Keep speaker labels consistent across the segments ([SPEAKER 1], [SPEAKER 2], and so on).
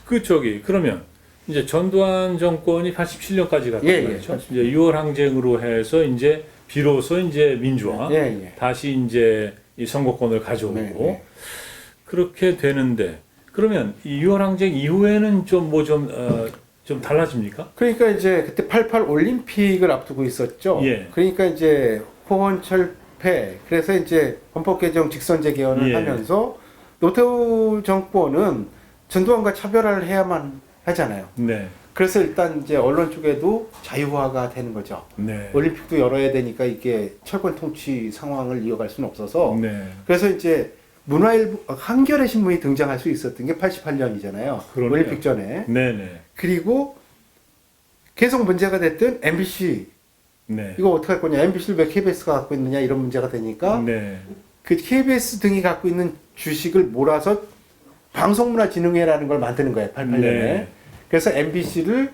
[SPEAKER 1] 그 그러면 이제 전두환 정권이 87년까지 갔던
[SPEAKER 2] 예,
[SPEAKER 1] 거죠. 이제 6월 항쟁으로 해서 이제 비로소 이제 민주화, 다시 이제 이 선거권을 가져오고 그렇게 되는데 그러면 이 6월 항쟁 이후에는 좀 좀 달라집니까?
[SPEAKER 2] 그러니까 이제 그때 88 올림픽을 앞두고 있었죠.
[SPEAKER 1] 예.
[SPEAKER 2] 그러니까 이제 호원철폐 그래서 이제 헌법 개정 직선제 개헌을
[SPEAKER 1] 예.
[SPEAKER 2] 하면서 노태우 정권은 전두환과 차별화를 해야만 하잖아요.
[SPEAKER 1] 네.
[SPEAKER 2] 그래서 일단 이제 언론 쪽에도 자유화가 되는 거죠.
[SPEAKER 1] 네.
[SPEAKER 2] 올림픽도 열어야 되니까 이게 철권 통치 상황을 이어갈 수는 없어서
[SPEAKER 1] 네.
[SPEAKER 2] 그래서 이제 문화일보 한겨레 신문이 등장할 수 있었던 게 88년이잖아요.
[SPEAKER 1] 그러네요.
[SPEAKER 2] 올림픽 전에.
[SPEAKER 1] 네네.
[SPEAKER 2] 그리고 계속 문제가 됐던 MBC
[SPEAKER 1] 네.
[SPEAKER 2] 이거 어떻게 할 거냐, MBC를 왜 KBS가 갖고 있느냐 이런 문제가 되니까
[SPEAKER 1] 네.
[SPEAKER 2] 그 KBS 등이 갖고 있는 주식을 몰아서 방송문화진흥회라는 걸 만드는 거예요. 88년에.
[SPEAKER 1] 네.
[SPEAKER 2] 그래서 MBC를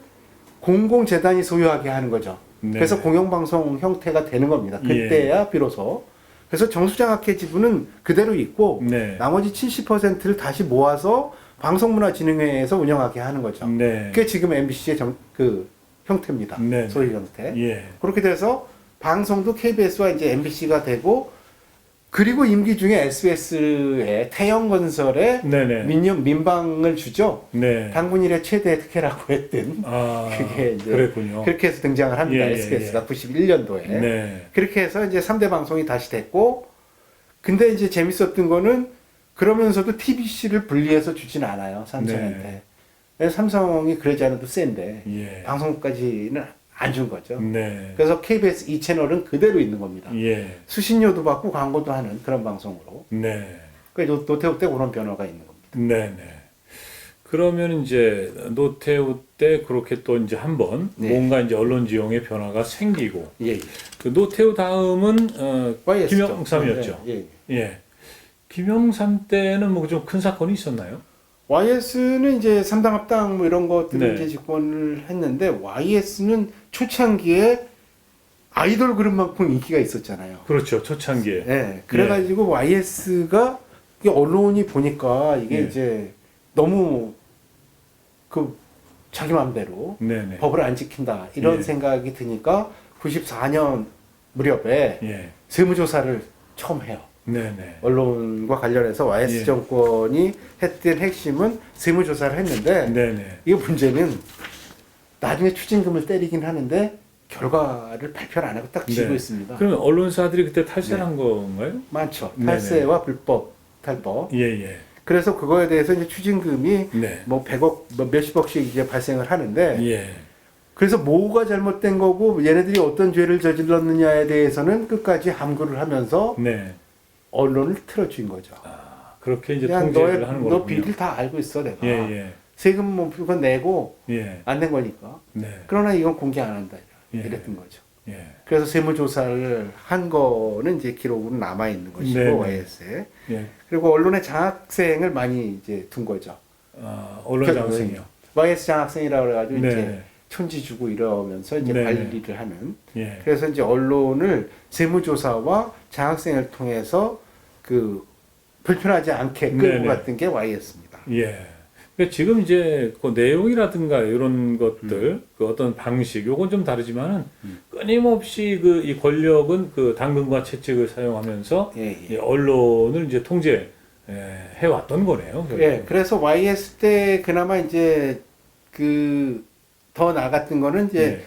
[SPEAKER 2] 공공재단이 소유하게 하는 거죠.
[SPEAKER 1] 네.
[SPEAKER 2] 그래서 공영방송 형태가 되는 겁니다. 그때야 비로소. 그래서 정수장학회 지분은 그대로 있고
[SPEAKER 1] 네.
[SPEAKER 2] 나머지 70%를 다시 모아서 방송문화진흥회에서 운영하게 하는 거죠.
[SPEAKER 1] 네.
[SPEAKER 2] 그게 지금 MBC의 그 형태입니다.
[SPEAKER 1] 네.
[SPEAKER 2] 소유 형태.
[SPEAKER 1] 예.
[SPEAKER 2] 그렇게 돼서 방송도 KBS와 이제 MBC가 되고 그리고 임기 중에 SBS의 태영건설에
[SPEAKER 1] 네네.
[SPEAKER 2] 민방을 주죠.
[SPEAKER 1] 네.
[SPEAKER 2] 당군 일의 최대 특혜라고 했던
[SPEAKER 1] 아,
[SPEAKER 2] 그게 이제
[SPEAKER 1] 그랬군요.
[SPEAKER 2] 그렇게 해서 등장을 합니다.
[SPEAKER 1] 예,
[SPEAKER 2] SBS가 91년도에.
[SPEAKER 1] 네.
[SPEAKER 2] 그렇게 해서 이제 3대 방송이 다시 됐고 근데 이제 재밌었던 거는 그러면서도 TBC를 분리해서 주진 않아요. 삼성한테. 그래서 삼성이 그러지 않아도 센데
[SPEAKER 1] 예.
[SPEAKER 2] 방송까지는 안 준 거죠.
[SPEAKER 1] 네.
[SPEAKER 2] 그래서 KBS 2채널은 그대로 있는 겁니다.
[SPEAKER 1] 예.
[SPEAKER 2] 수신료도 받고 광고도 하는 그런 방송으로.
[SPEAKER 1] 네.
[SPEAKER 2] 그러니까 노태우 때 그런 변화가 있는 겁니다.
[SPEAKER 1] 네네. 그러면 이제 노태우 때 그렇게 또 이제 한번
[SPEAKER 2] 네.
[SPEAKER 1] 뭔가 이제 언론 지형의 변화가 생기고
[SPEAKER 2] 예.
[SPEAKER 1] 그 노태우 다음은
[SPEAKER 2] YS 죠.
[SPEAKER 1] 김영삼이었죠.
[SPEAKER 2] 예.
[SPEAKER 1] 예. 김영삼 때는 뭐 좀 큰 사건이 있었나요?
[SPEAKER 2] YS는 이제 삼당 합당 뭐 이런 것들을
[SPEAKER 1] 네.
[SPEAKER 2] 이제 집권을 했는데 YS는 초창기에 아이돌 그룹만큼 인기가 있었잖아요.
[SPEAKER 1] 그렇죠. 초창기에.
[SPEAKER 2] 네. 그래가지고 YS가 언론이 보니까 이게
[SPEAKER 1] 예.
[SPEAKER 2] 이제 너무 그 자기 마음대로
[SPEAKER 1] 네네.
[SPEAKER 2] 법을 안 지킨다 이런
[SPEAKER 1] 예.
[SPEAKER 2] 생각이 드니까 94년 무렵에
[SPEAKER 1] 예.
[SPEAKER 2] 세무조사를 처음 해요.
[SPEAKER 1] 네네.
[SPEAKER 2] 언론과 관련해서 YS
[SPEAKER 1] 예.
[SPEAKER 2] 정권이 했던 핵심은 세무조사를 했는데
[SPEAKER 1] 네네.
[SPEAKER 2] 이 문제는 나중에 추징금을 때리긴 하는데 결과를 발표를 안 하고 딱 지고
[SPEAKER 1] 네.
[SPEAKER 2] 있습니다.
[SPEAKER 1] 그러면 언론사들이 그때 탈세한
[SPEAKER 2] 네.
[SPEAKER 1] 건가요?
[SPEAKER 2] 많죠.
[SPEAKER 1] 네네.
[SPEAKER 2] 탈세와 불법 탈법.
[SPEAKER 1] 예예.
[SPEAKER 2] 그래서 그거에 대해서 이제 추징금이
[SPEAKER 1] 네.
[SPEAKER 2] 뭐 100억, 뭐 몇십억씩 이제 발생을 하는데
[SPEAKER 1] 예.
[SPEAKER 2] 그래서 뭐가 잘못된 거고 얘네들이 어떤 죄를 저질렀느냐에 대해서는 끝까지 함구를 하면서
[SPEAKER 1] 네.
[SPEAKER 2] 언론을 틀어준 거죠.
[SPEAKER 1] 아, 그렇게 이제
[SPEAKER 2] 그냥
[SPEAKER 1] 통제를 하는
[SPEAKER 2] 너
[SPEAKER 1] 거군요.
[SPEAKER 2] 비리를 다 알고 있어 내가.
[SPEAKER 1] 예예.
[SPEAKER 2] 세금 뭐 그건 내고
[SPEAKER 1] 예.
[SPEAKER 2] 안 낸 거니까.
[SPEAKER 1] 네.
[SPEAKER 2] 그러나 이건 공개 안 한다.
[SPEAKER 1] 예.
[SPEAKER 2] 이랬던 거죠.
[SPEAKER 1] 예.
[SPEAKER 2] 그래서 세무조사를 한 거는 이제 기록으로 남아 있는 것이고
[SPEAKER 1] 네네.
[SPEAKER 2] YS에.
[SPEAKER 1] 예.
[SPEAKER 2] 그리고 언론의 장학생을 많이 이제 둔 거죠.
[SPEAKER 1] 언론 장생이요.
[SPEAKER 2] YS 장학생이라고 그래가지고
[SPEAKER 1] 네.
[SPEAKER 2] 이제 천지 주고 이러면서 이제
[SPEAKER 1] 네네.
[SPEAKER 2] 관리를 하는.
[SPEAKER 1] 예.
[SPEAKER 2] 그래서 이제 언론을 세무조사와 장학생을 통해서 그 불편하지 않게 끌고
[SPEAKER 1] 네네.
[SPEAKER 2] 갔던 게 YS입니다.
[SPEAKER 1] 예. 그러니까 지금 이제 그 내용이라든가 이런 것들, 그 어떤 방식, 요건 좀 다르지만은 끊임없이 그 이 권력은 그 당근과 채찍을 사용하면서 이 언론을 이제 통제 해왔던 거네요.
[SPEAKER 2] 예, 그래서 YS 때 그나마 이제 그 더 나갔던 거는 이제
[SPEAKER 1] 네.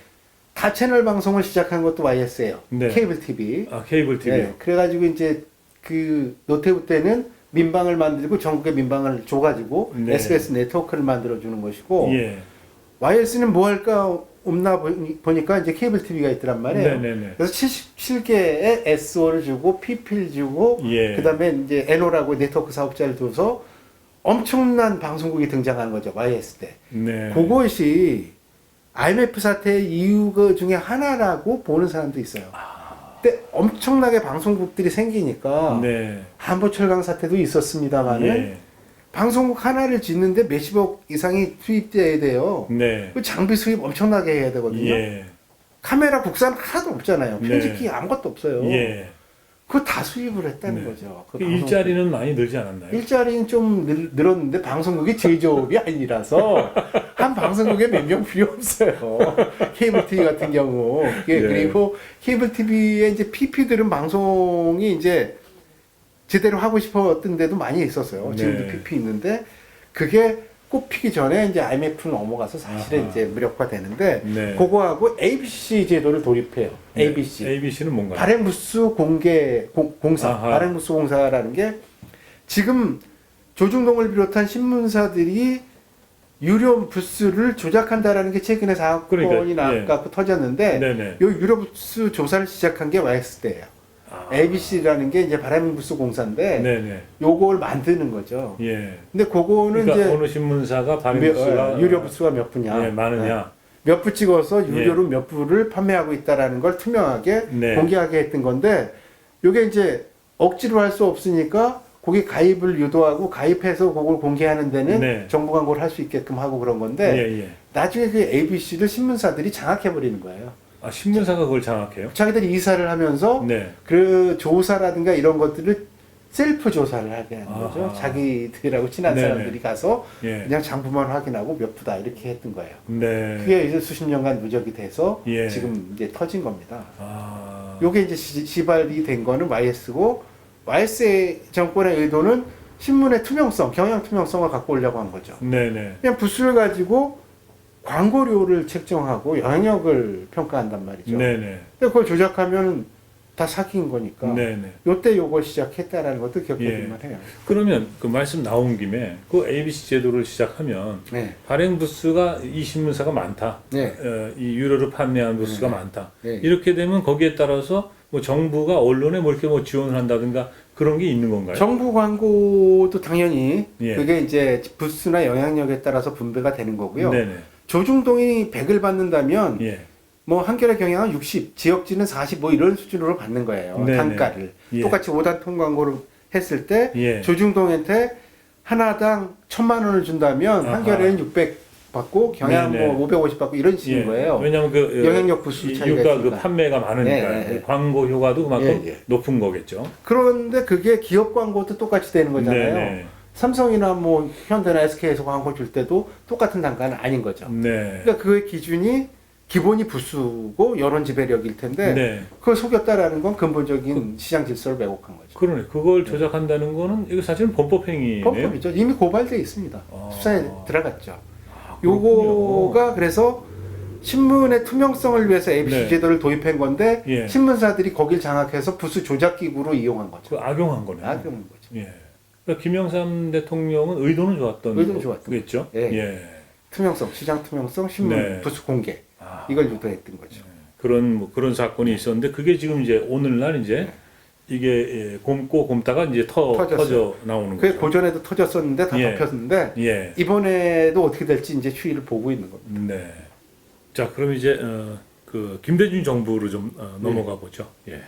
[SPEAKER 2] 다채널 방송을 시작한 것도 YS예요.
[SPEAKER 1] 네.
[SPEAKER 2] 케이블 TV.
[SPEAKER 1] 아, 케이블 TV요.
[SPEAKER 2] 예, 그래가지고 이제 그 노태우 때는 민방을 만들고 전국에 민방을 줘가지고
[SPEAKER 1] 네.
[SPEAKER 2] SBS 네트워크를 만들어주는 것이고
[SPEAKER 1] 예.
[SPEAKER 2] YS는 뭐 할까 없나 보니까 이제 케이블 TV가 있더란 말이에요.
[SPEAKER 1] 네네네.
[SPEAKER 2] 그래서 77개의 SO를 주고 PP를 주고
[SPEAKER 1] 예.
[SPEAKER 2] 그다음에 이제 NO라고 네트워크 사업자를 둬서 엄청난 방송국이 등장하는 거죠. YS 때.
[SPEAKER 1] 네.
[SPEAKER 2] 그것이 IMF 사태 이유 중에 하나라고 보는 사람도 있어요. 그때 엄청나게 방송국들이 생기니까
[SPEAKER 1] 네.
[SPEAKER 2] 한보철강 사태도 있었습니다만은
[SPEAKER 1] 예.
[SPEAKER 2] 방송국 하나를 짓는데 몇십억 이상이 투입돼야 돼요.
[SPEAKER 1] 네.
[SPEAKER 2] 그 장비 수입 엄청나게 해야 되거든요.
[SPEAKER 1] 예.
[SPEAKER 2] 카메라 국산 하나도 없잖아요.
[SPEAKER 1] 네.
[SPEAKER 2] 편집기 아무것도 없어요.
[SPEAKER 1] 예.
[SPEAKER 2] 그거 다 수입을 했다는
[SPEAKER 1] 네.
[SPEAKER 2] 거죠.
[SPEAKER 1] 그 일자리는 많이 늘지 않았나요?
[SPEAKER 2] 일자리는 좀 늘었는데 방송국이 제조업이 아니라서 한 방송국에 몇 명 필요 없어요. 케이블 TV 같은 경우. 예,
[SPEAKER 1] 네.
[SPEAKER 2] 그리고 케이블 TV의 이제 PP들은 방송이 이제 제대로 하고 싶었던 데도 많이 있었어요.
[SPEAKER 1] 네.
[SPEAKER 2] 지금도 PP 있는데 그게 꼽히기 전에 이제 IMF로 넘어가서 사실은
[SPEAKER 1] 아하.
[SPEAKER 2] 이제 무력화되는데
[SPEAKER 1] 네.
[SPEAKER 2] 그거하고 ABC 제도를 도입해요. ABC.
[SPEAKER 1] ABC는 뭔가요?
[SPEAKER 2] 발행부수 공사,
[SPEAKER 1] 아하.
[SPEAKER 2] 발행부수 공사라는 게 지금 조중동을 비롯한 신문사들이 유료 부수를 조작한다라는 게 최근에 사건이
[SPEAKER 1] 그러니까,
[SPEAKER 2] 나갖고 터졌는데
[SPEAKER 1] 네네.
[SPEAKER 2] 요 유료 부수 조사를 시작한 게 YS 때예요.
[SPEAKER 1] 아.
[SPEAKER 2] ABC라는 게 이제 발행부수 공사인데
[SPEAKER 1] 네네.
[SPEAKER 2] 요걸 만드는 거죠.
[SPEAKER 1] 예.
[SPEAKER 2] 근데 그거는
[SPEAKER 1] 그러니까
[SPEAKER 2] 이제
[SPEAKER 1] 어느 신문사가 발행부수가
[SPEAKER 2] 유료 부수가 몇 부냐,
[SPEAKER 1] 예, 많으냐.
[SPEAKER 2] 몇 부 찍어서 유료로 몇 부를 판매하고 있다라는 걸 투명하게
[SPEAKER 1] 네.
[SPEAKER 2] 공개하게 했던 건데 요게 이제 억지로 할 수 없으니까 거기 가입을 유도하고 가입해서 그걸 공개하는 데는
[SPEAKER 1] 네.
[SPEAKER 2] 정부 광고를 할 수 있게끔 하고 그런 건데
[SPEAKER 1] 예, 예.
[SPEAKER 2] 나중에 그 ABC를 신문사들이 장악해 버리는 거예요.
[SPEAKER 1] 아, 신문사가 그걸 장악해요?
[SPEAKER 2] 자기들이 이사를 하면서
[SPEAKER 1] 네.
[SPEAKER 2] 그 조사라든가 이런 것들을 셀프 조사를 하게 하는
[SPEAKER 1] 아하.
[SPEAKER 2] 거죠. 자기들하고 친한
[SPEAKER 1] 네네.
[SPEAKER 2] 사람들이 가서
[SPEAKER 1] 예.
[SPEAKER 2] 그냥 장부만 확인하고 몇 부다 이렇게 했던 거예요.
[SPEAKER 1] 네.
[SPEAKER 2] 그게 이제 수십 년간 누적이 돼서
[SPEAKER 1] 예.
[SPEAKER 2] 지금 이제 터진 겁니다.
[SPEAKER 1] 아.
[SPEAKER 2] 요게 이제 시발이 된 거는 YS고 YS 정권의 의도는 신문의 투명성, 경영 투명성을 갖고 오려고 한 거죠.
[SPEAKER 1] 네네.
[SPEAKER 2] 그냥 부수를 가지고 광고료를 책정하고 영향력을 평가한단 말이죠.
[SPEAKER 1] 네네.
[SPEAKER 2] 근데 그걸 조작하면 다 사기인 거니까.
[SPEAKER 1] 네네.
[SPEAKER 2] 요때 요걸 시작했다라는 것도 기억해둘만 해요.
[SPEAKER 1] 그러면 그 말씀 나온 김에 그 ABC 제도를 시작하면
[SPEAKER 2] 네.
[SPEAKER 1] 발행 부수가 이 신문사가 많다.
[SPEAKER 2] 네.
[SPEAKER 1] 이 유료를 판매하는 부수가 많다.
[SPEAKER 2] 네.
[SPEAKER 1] 이렇게 되면 거기에 따라서 뭐 정부가 언론에 뭐 이렇게 뭐 지원을 한다든가 그런 게 있는 건가요?
[SPEAKER 2] 정부 광고도 당연히
[SPEAKER 1] 예.
[SPEAKER 2] 그게 이제 부수나 영향력에 따라서 분배가 되는 거고요.
[SPEAKER 1] 네네.
[SPEAKER 2] 조중동이 100을 받는다면
[SPEAKER 1] 예.
[SPEAKER 2] 뭐 한겨레 경향은 60, 지역지는 40 뭐 이런 수준으로 받는 거예요.
[SPEAKER 1] 네네.
[SPEAKER 2] 단가를.
[SPEAKER 1] 예.
[SPEAKER 2] 똑같이 5단통 광고를 했을 때
[SPEAKER 1] 예.
[SPEAKER 2] 조중동한테 하나당 1,000만 원을 준다면
[SPEAKER 1] 아하.
[SPEAKER 2] 한겨레는 600 받고 경향
[SPEAKER 1] 네네.
[SPEAKER 2] 뭐 550 받고 이런 식인
[SPEAKER 1] 예.
[SPEAKER 2] 거예요.
[SPEAKER 1] 왜냐하면 그
[SPEAKER 2] 영향력 부수 차이가
[SPEAKER 1] 유가 그
[SPEAKER 2] 있으니까.
[SPEAKER 1] 판매가 많으니까
[SPEAKER 2] 예, 예, 예.
[SPEAKER 1] 광고 효과도 그만큼
[SPEAKER 2] 예, 예.
[SPEAKER 1] 높은 거겠죠.
[SPEAKER 2] 그런데 그게 기업 광고도 똑같이 되는 거잖아요.
[SPEAKER 1] 네네.
[SPEAKER 2] 삼성이나 뭐 현대나 SK에서 광고 줄 때도 똑같은 단가는 아닌 거죠.
[SPEAKER 1] 네.
[SPEAKER 2] 그러니까 그의 기준이 기본이 부수고 여론 지배력일 텐데
[SPEAKER 1] 네.
[SPEAKER 2] 그걸 속였다라는 건 근본적인 시장 질서를 왜곡한 거죠.
[SPEAKER 1] 그러네. 그걸 조작한다는 거는 이거 사실은 범법 행위네요.
[SPEAKER 2] 범법이죠. 이미 고발돼 있습니다.
[SPEAKER 1] 아.
[SPEAKER 2] 수사에 들어갔죠.
[SPEAKER 1] 아, 그렇군요.
[SPEAKER 2] 요거가 그래서 신문의 투명성을 위해서 ABC
[SPEAKER 1] 네.
[SPEAKER 2] 제도를 도입한 건데
[SPEAKER 1] 예.
[SPEAKER 2] 신문사들이 거길 장악해서 부수 조작 기구로 이용한 거죠.
[SPEAKER 1] 그 악용한 거네요.
[SPEAKER 2] 악용한 거죠.
[SPEAKER 1] 예. 그러니까 김영삼 대통령은 의도는 좋았던
[SPEAKER 2] 의도는 좋았던
[SPEAKER 1] 거겠죠.
[SPEAKER 2] 예.
[SPEAKER 1] 예.
[SPEAKER 2] 투명성, 시장 투명성, 신문
[SPEAKER 1] 네.
[SPEAKER 2] 부수 공개
[SPEAKER 1] 아,
[SPEAKER 2] 이걸 유도했던 거죠.
[SPEAKER 1] 그런 사건이 있었는데 그게 지금 이제 오늘날 이제 이게 예, 곰고 곰다가 이제
[SPEAKER 2] 터졌어요.
[SPEAKER 1] 터져 나오는
[SPEAKER 2] 그게
[SPEAKER 1] 거죠.
[SPEAKER 2] 고전에도 터졌었는데 다
[SPEAKER 1] 예.
[SPEAKER 2] 덮였는데
[SPEAKER 1] 예.
[SPEAKER 2] 이번에도 어떻게 될지 이제 추이를 보고 있는 겁니다.
[SPEAKER 1] 네. 자, 그럼 이제 그 김대중 정부로 좀 넘어가 보죠. 예.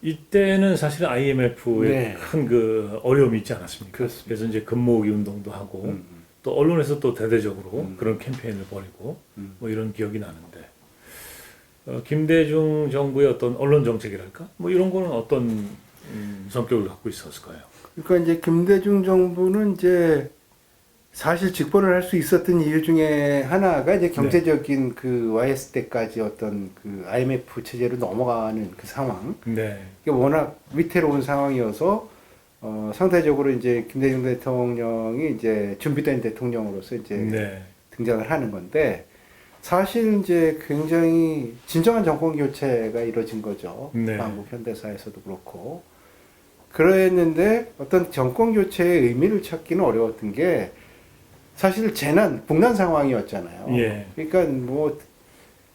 [SPEAKER 1] 이때는 사실 IMF에
[SPEAKER 2] 네.
[SPEAKER 1] 큰 그 어려움이 있지 않았습니까?
[SPEAKER 2] 그렇습니다.
[SPEAKER 1] 그래서 이제 금모으기 운동도 하고 또 언론에서 또 대대적으로
[SPEAKER 2] 음.
[SPEAKER 1] 그런 캠페인을 벌이고 뭐 이런 기억이 나는데 김대중 정부의 어떤 언론 정책이랄까 뭐 이런 거는 어떤 성격을 갖고 있었을까요?
[SPEAKER 2] 그러니까 이제 김대중 정부는 이제 사실 집권을 할 수 있었던 이유 중에 하나가 이제 경제적인 그 YS 때까지 어떤 그 IMF 체제로 넘어가는 그 상황.
[SPEAKER 1] 네.
[SPEAKER 2] 이게 워낙 위태로운 상황이어서 상대적으로 이제 김대중 대통령이 이제 준비된 대통령으로서 이제
[SPEAKER 1] 네.
[SPEAKER 2] 등장을 하는 건데 사실 이제 굉장히 진정한 정권 교체가 이루어진 거죠.
[SPEAKER 1] 네.
[SPEAKER 2] 한국 현대사에서도 그렇고. 그랬는데 어떤 정권 교체의 의미를 찾기는 어려웠던 게 사실 국난 상황이었잖아요.
[SPEAKER 1] 예.
[SPEAKER 2] 그러니까 뭐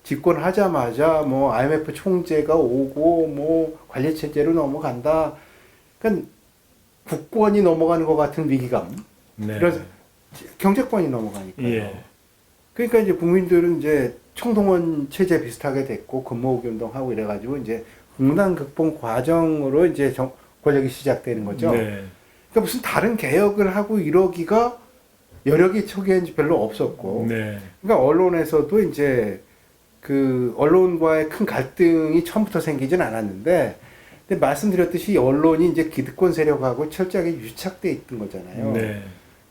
[SPEAKER 2] 집권하자마자 뭐 IMF 총재가 오고 뭐 관리 체제로 넘어간다. 그러니까 국권이 넘어가는 것 같은 위기감.
[SPEAKER 1] 네.
[SPEAKER 2] 그래서 경제권이 넘어가니까요.
[SPEAKER 1] 예.
[SPEAKER 2] 그러니까 이제 국민들은 이제 총동원 체제 비슷하게 됐고 근무호기 운동하고 이래가지고 이제 국난 극복 과정으로 이제 권력이 시작되는 거죠.
[SPEAKER 1] 네.
[SPEAKER 2] 그러니까 무슨 다른 개혁을 하고 이러기가 여력이 초기에는 별로 없었고,
[SPEAKER 1] 네.
[SPEAKER 2] 그러니까 언론에서도 이제 그 언론과의 큰 갈등이 처음부터 생기진 않았는데 근데 말씀드렸듯이 언론이 이제 기득권 세력하고 철저하게 유착돼 있던 거잖아요.
[SPEAKER 1] 네.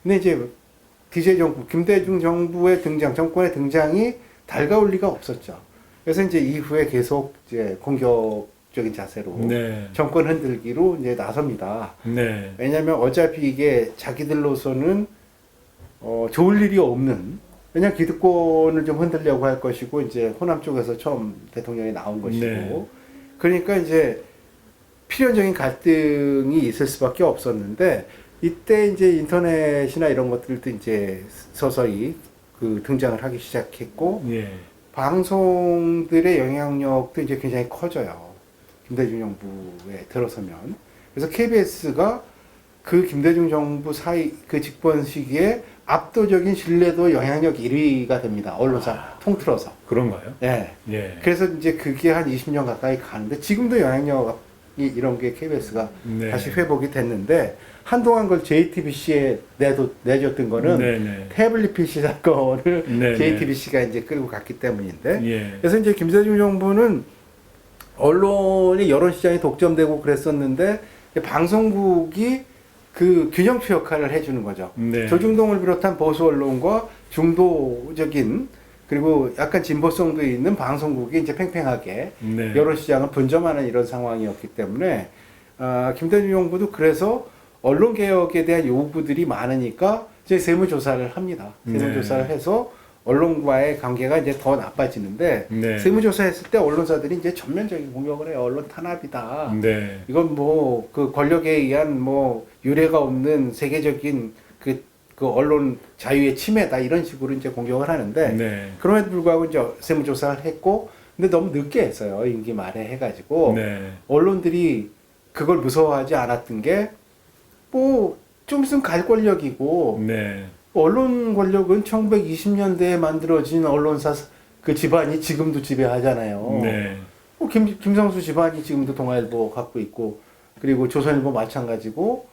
[SPEAKER 2] 근데 이제 DJ 정부, 김대중 정부의 등장, 정권의 등장이 달가울 리가 없었죠. 그래서 이제 이후에 계속 이제 공격적인 자세로
[SPEAKER 1] 네.
[SPEAKER 2] 정권 흔들기로 이제 나섭니다.
[SPEAKER 1] 네.
[SPEAKER 2] 왜냐하면 어차피 이게 자기들로서는 좋을 일이 없는, 왜냐하면 기득권을 좀 흔들려고 할 것이고 이제 호남 쪽에서 처음 대통령이 나온 것이고
[SPEAKER 1] 네.
[SPEAKER 2] 그러니까 이제 필연적인 갈등이 있을 수밖에 없었는데 이때 이제 인터넷이나 이런 것들도 이제 서서히 그 등장을 하기 시작했고
[SPEAKER 1] 예.
[SPEAKER 2] 방송들의 영향력도 이제 굉장히 커져요. 김대중 정부에 들어서면. 그래서 KBS가 그 김대중 정부 사이 그 집권 시기에 압도적인 신뢰도 영향력 1위가 됩니다. 언론사 통틀어서.
[SPEAKER 1] 그런가요?
[SPEAKER 2] 예.
[SPEAKER 1] 예.
[SPEAKER 2] 그래서 이제 그게 한 20년 가까이 가는데 지금도 영향력이 이런 게 KBS가
[SPEAKER 1] 네.
[SPEAKER 2] 다시 회복이 됐는데 한동안 그걸 JTBC에 내줬던 거는
[SPEAKER 1] 네네.
[SPEAKER 2] 태블릿 PC 사건을
[SPEAKER 1] 네네.
[SPEAKER 2] JTBC가 이제 끌고 갔기 때문인데
[SPEAKER 1] 예.
[SPEAKER 2] 그래서 이제 김대중 정부는 언론이 여론 시장이 독점되고 그랬었는데 방송국이 그 균형추 역할을 해주는 거죠.
[SPEAKER 1] 네.
[SPEAKER 2] 조중동을 비롯한 보수 언론과 중도적인 그리고 약간 진보성도 있는 방송국이 이제 팽팽하게
[SPEAKER 1] 네.
[SPEAKER 2] 여론 시장을 분점하는 이런 상황이었기 때문에 김대중 정부도 그래서 언론 개혁에 대한 요구들이 많으니까 이제 세무조사를 합니다. 세무조사를
[SPEAKER 1] 네.
[SPEAKER 2] 해서 언론과의 관계가 이제 더 나빠지는데
[SPEAKER 1] 네.
[SPEAKER 2] 세무조사했을 때 언론사들이 이제 전면적인 공격을 해요. 언론 탄압이다.
[SPEAKER 1] 네.
[SPEAKER 2] 이건 뭐 그 권력에 의한 뭐 유례가 없는 세계적인 그 언론 자유의 침해다 이런 식으로 이제 공격을 하는데
[SPEAKER 1] 네.
[SPEAKER 2] 그럼에도 불구하고 이제 세무조사를 했고 근데 너무 늦게 했어요. 임기 말에 해가지고
[SPEAKER 1] 네.
[SPEAKER 2] 언론들이 그걸 무서워하지 않았던 게 뭐 좀 있으면 갈 권력이고
[SPEAKER 1] 네.
[SPEAKER 2] 언론 권력은 1920년대에 만들어진 언론사 그 집안이 지금도 지배하잖아요.
[SPEAKER 1] 네.
[SPEAKER 2] 김성수 집안이 지금도 동아일보 갖고 있고 그리고 조선일보 마찬가지고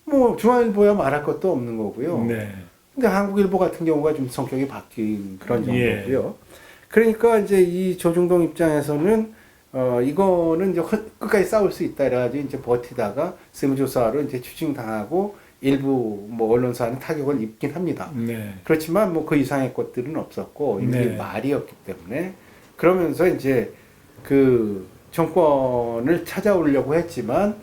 [SPEAKER 2] 뭐 중앙일보야 말할 것도 없는 거고요.
[SPEAKER 1] 네.
[SPEAKER 2] 근데 한국일보 같은 경우가 좀 성격이 바뀐 그런
[SPEAKER 1] 예.
[SPEAKER 2] 정도고요. 그러니까 이제 이 조중동 입장에서는 이거는 이제 끝까지 싸울 수 있다 이래가지고 이제 버티다가 세무조사로 이제 추징당하고 일부 뭐 언론사는 타격을 입긴 합니다.
[SPEAKER 1] 네.
[SPEAKER 2] 그렇지만 뭐 그 이상의 것들은 없었고 이게
[SPEAKER 1] 네.
[SPEAKER 2] 말이었기 때문에 그러면서 이제 그 정권을 찾아오려고 했지만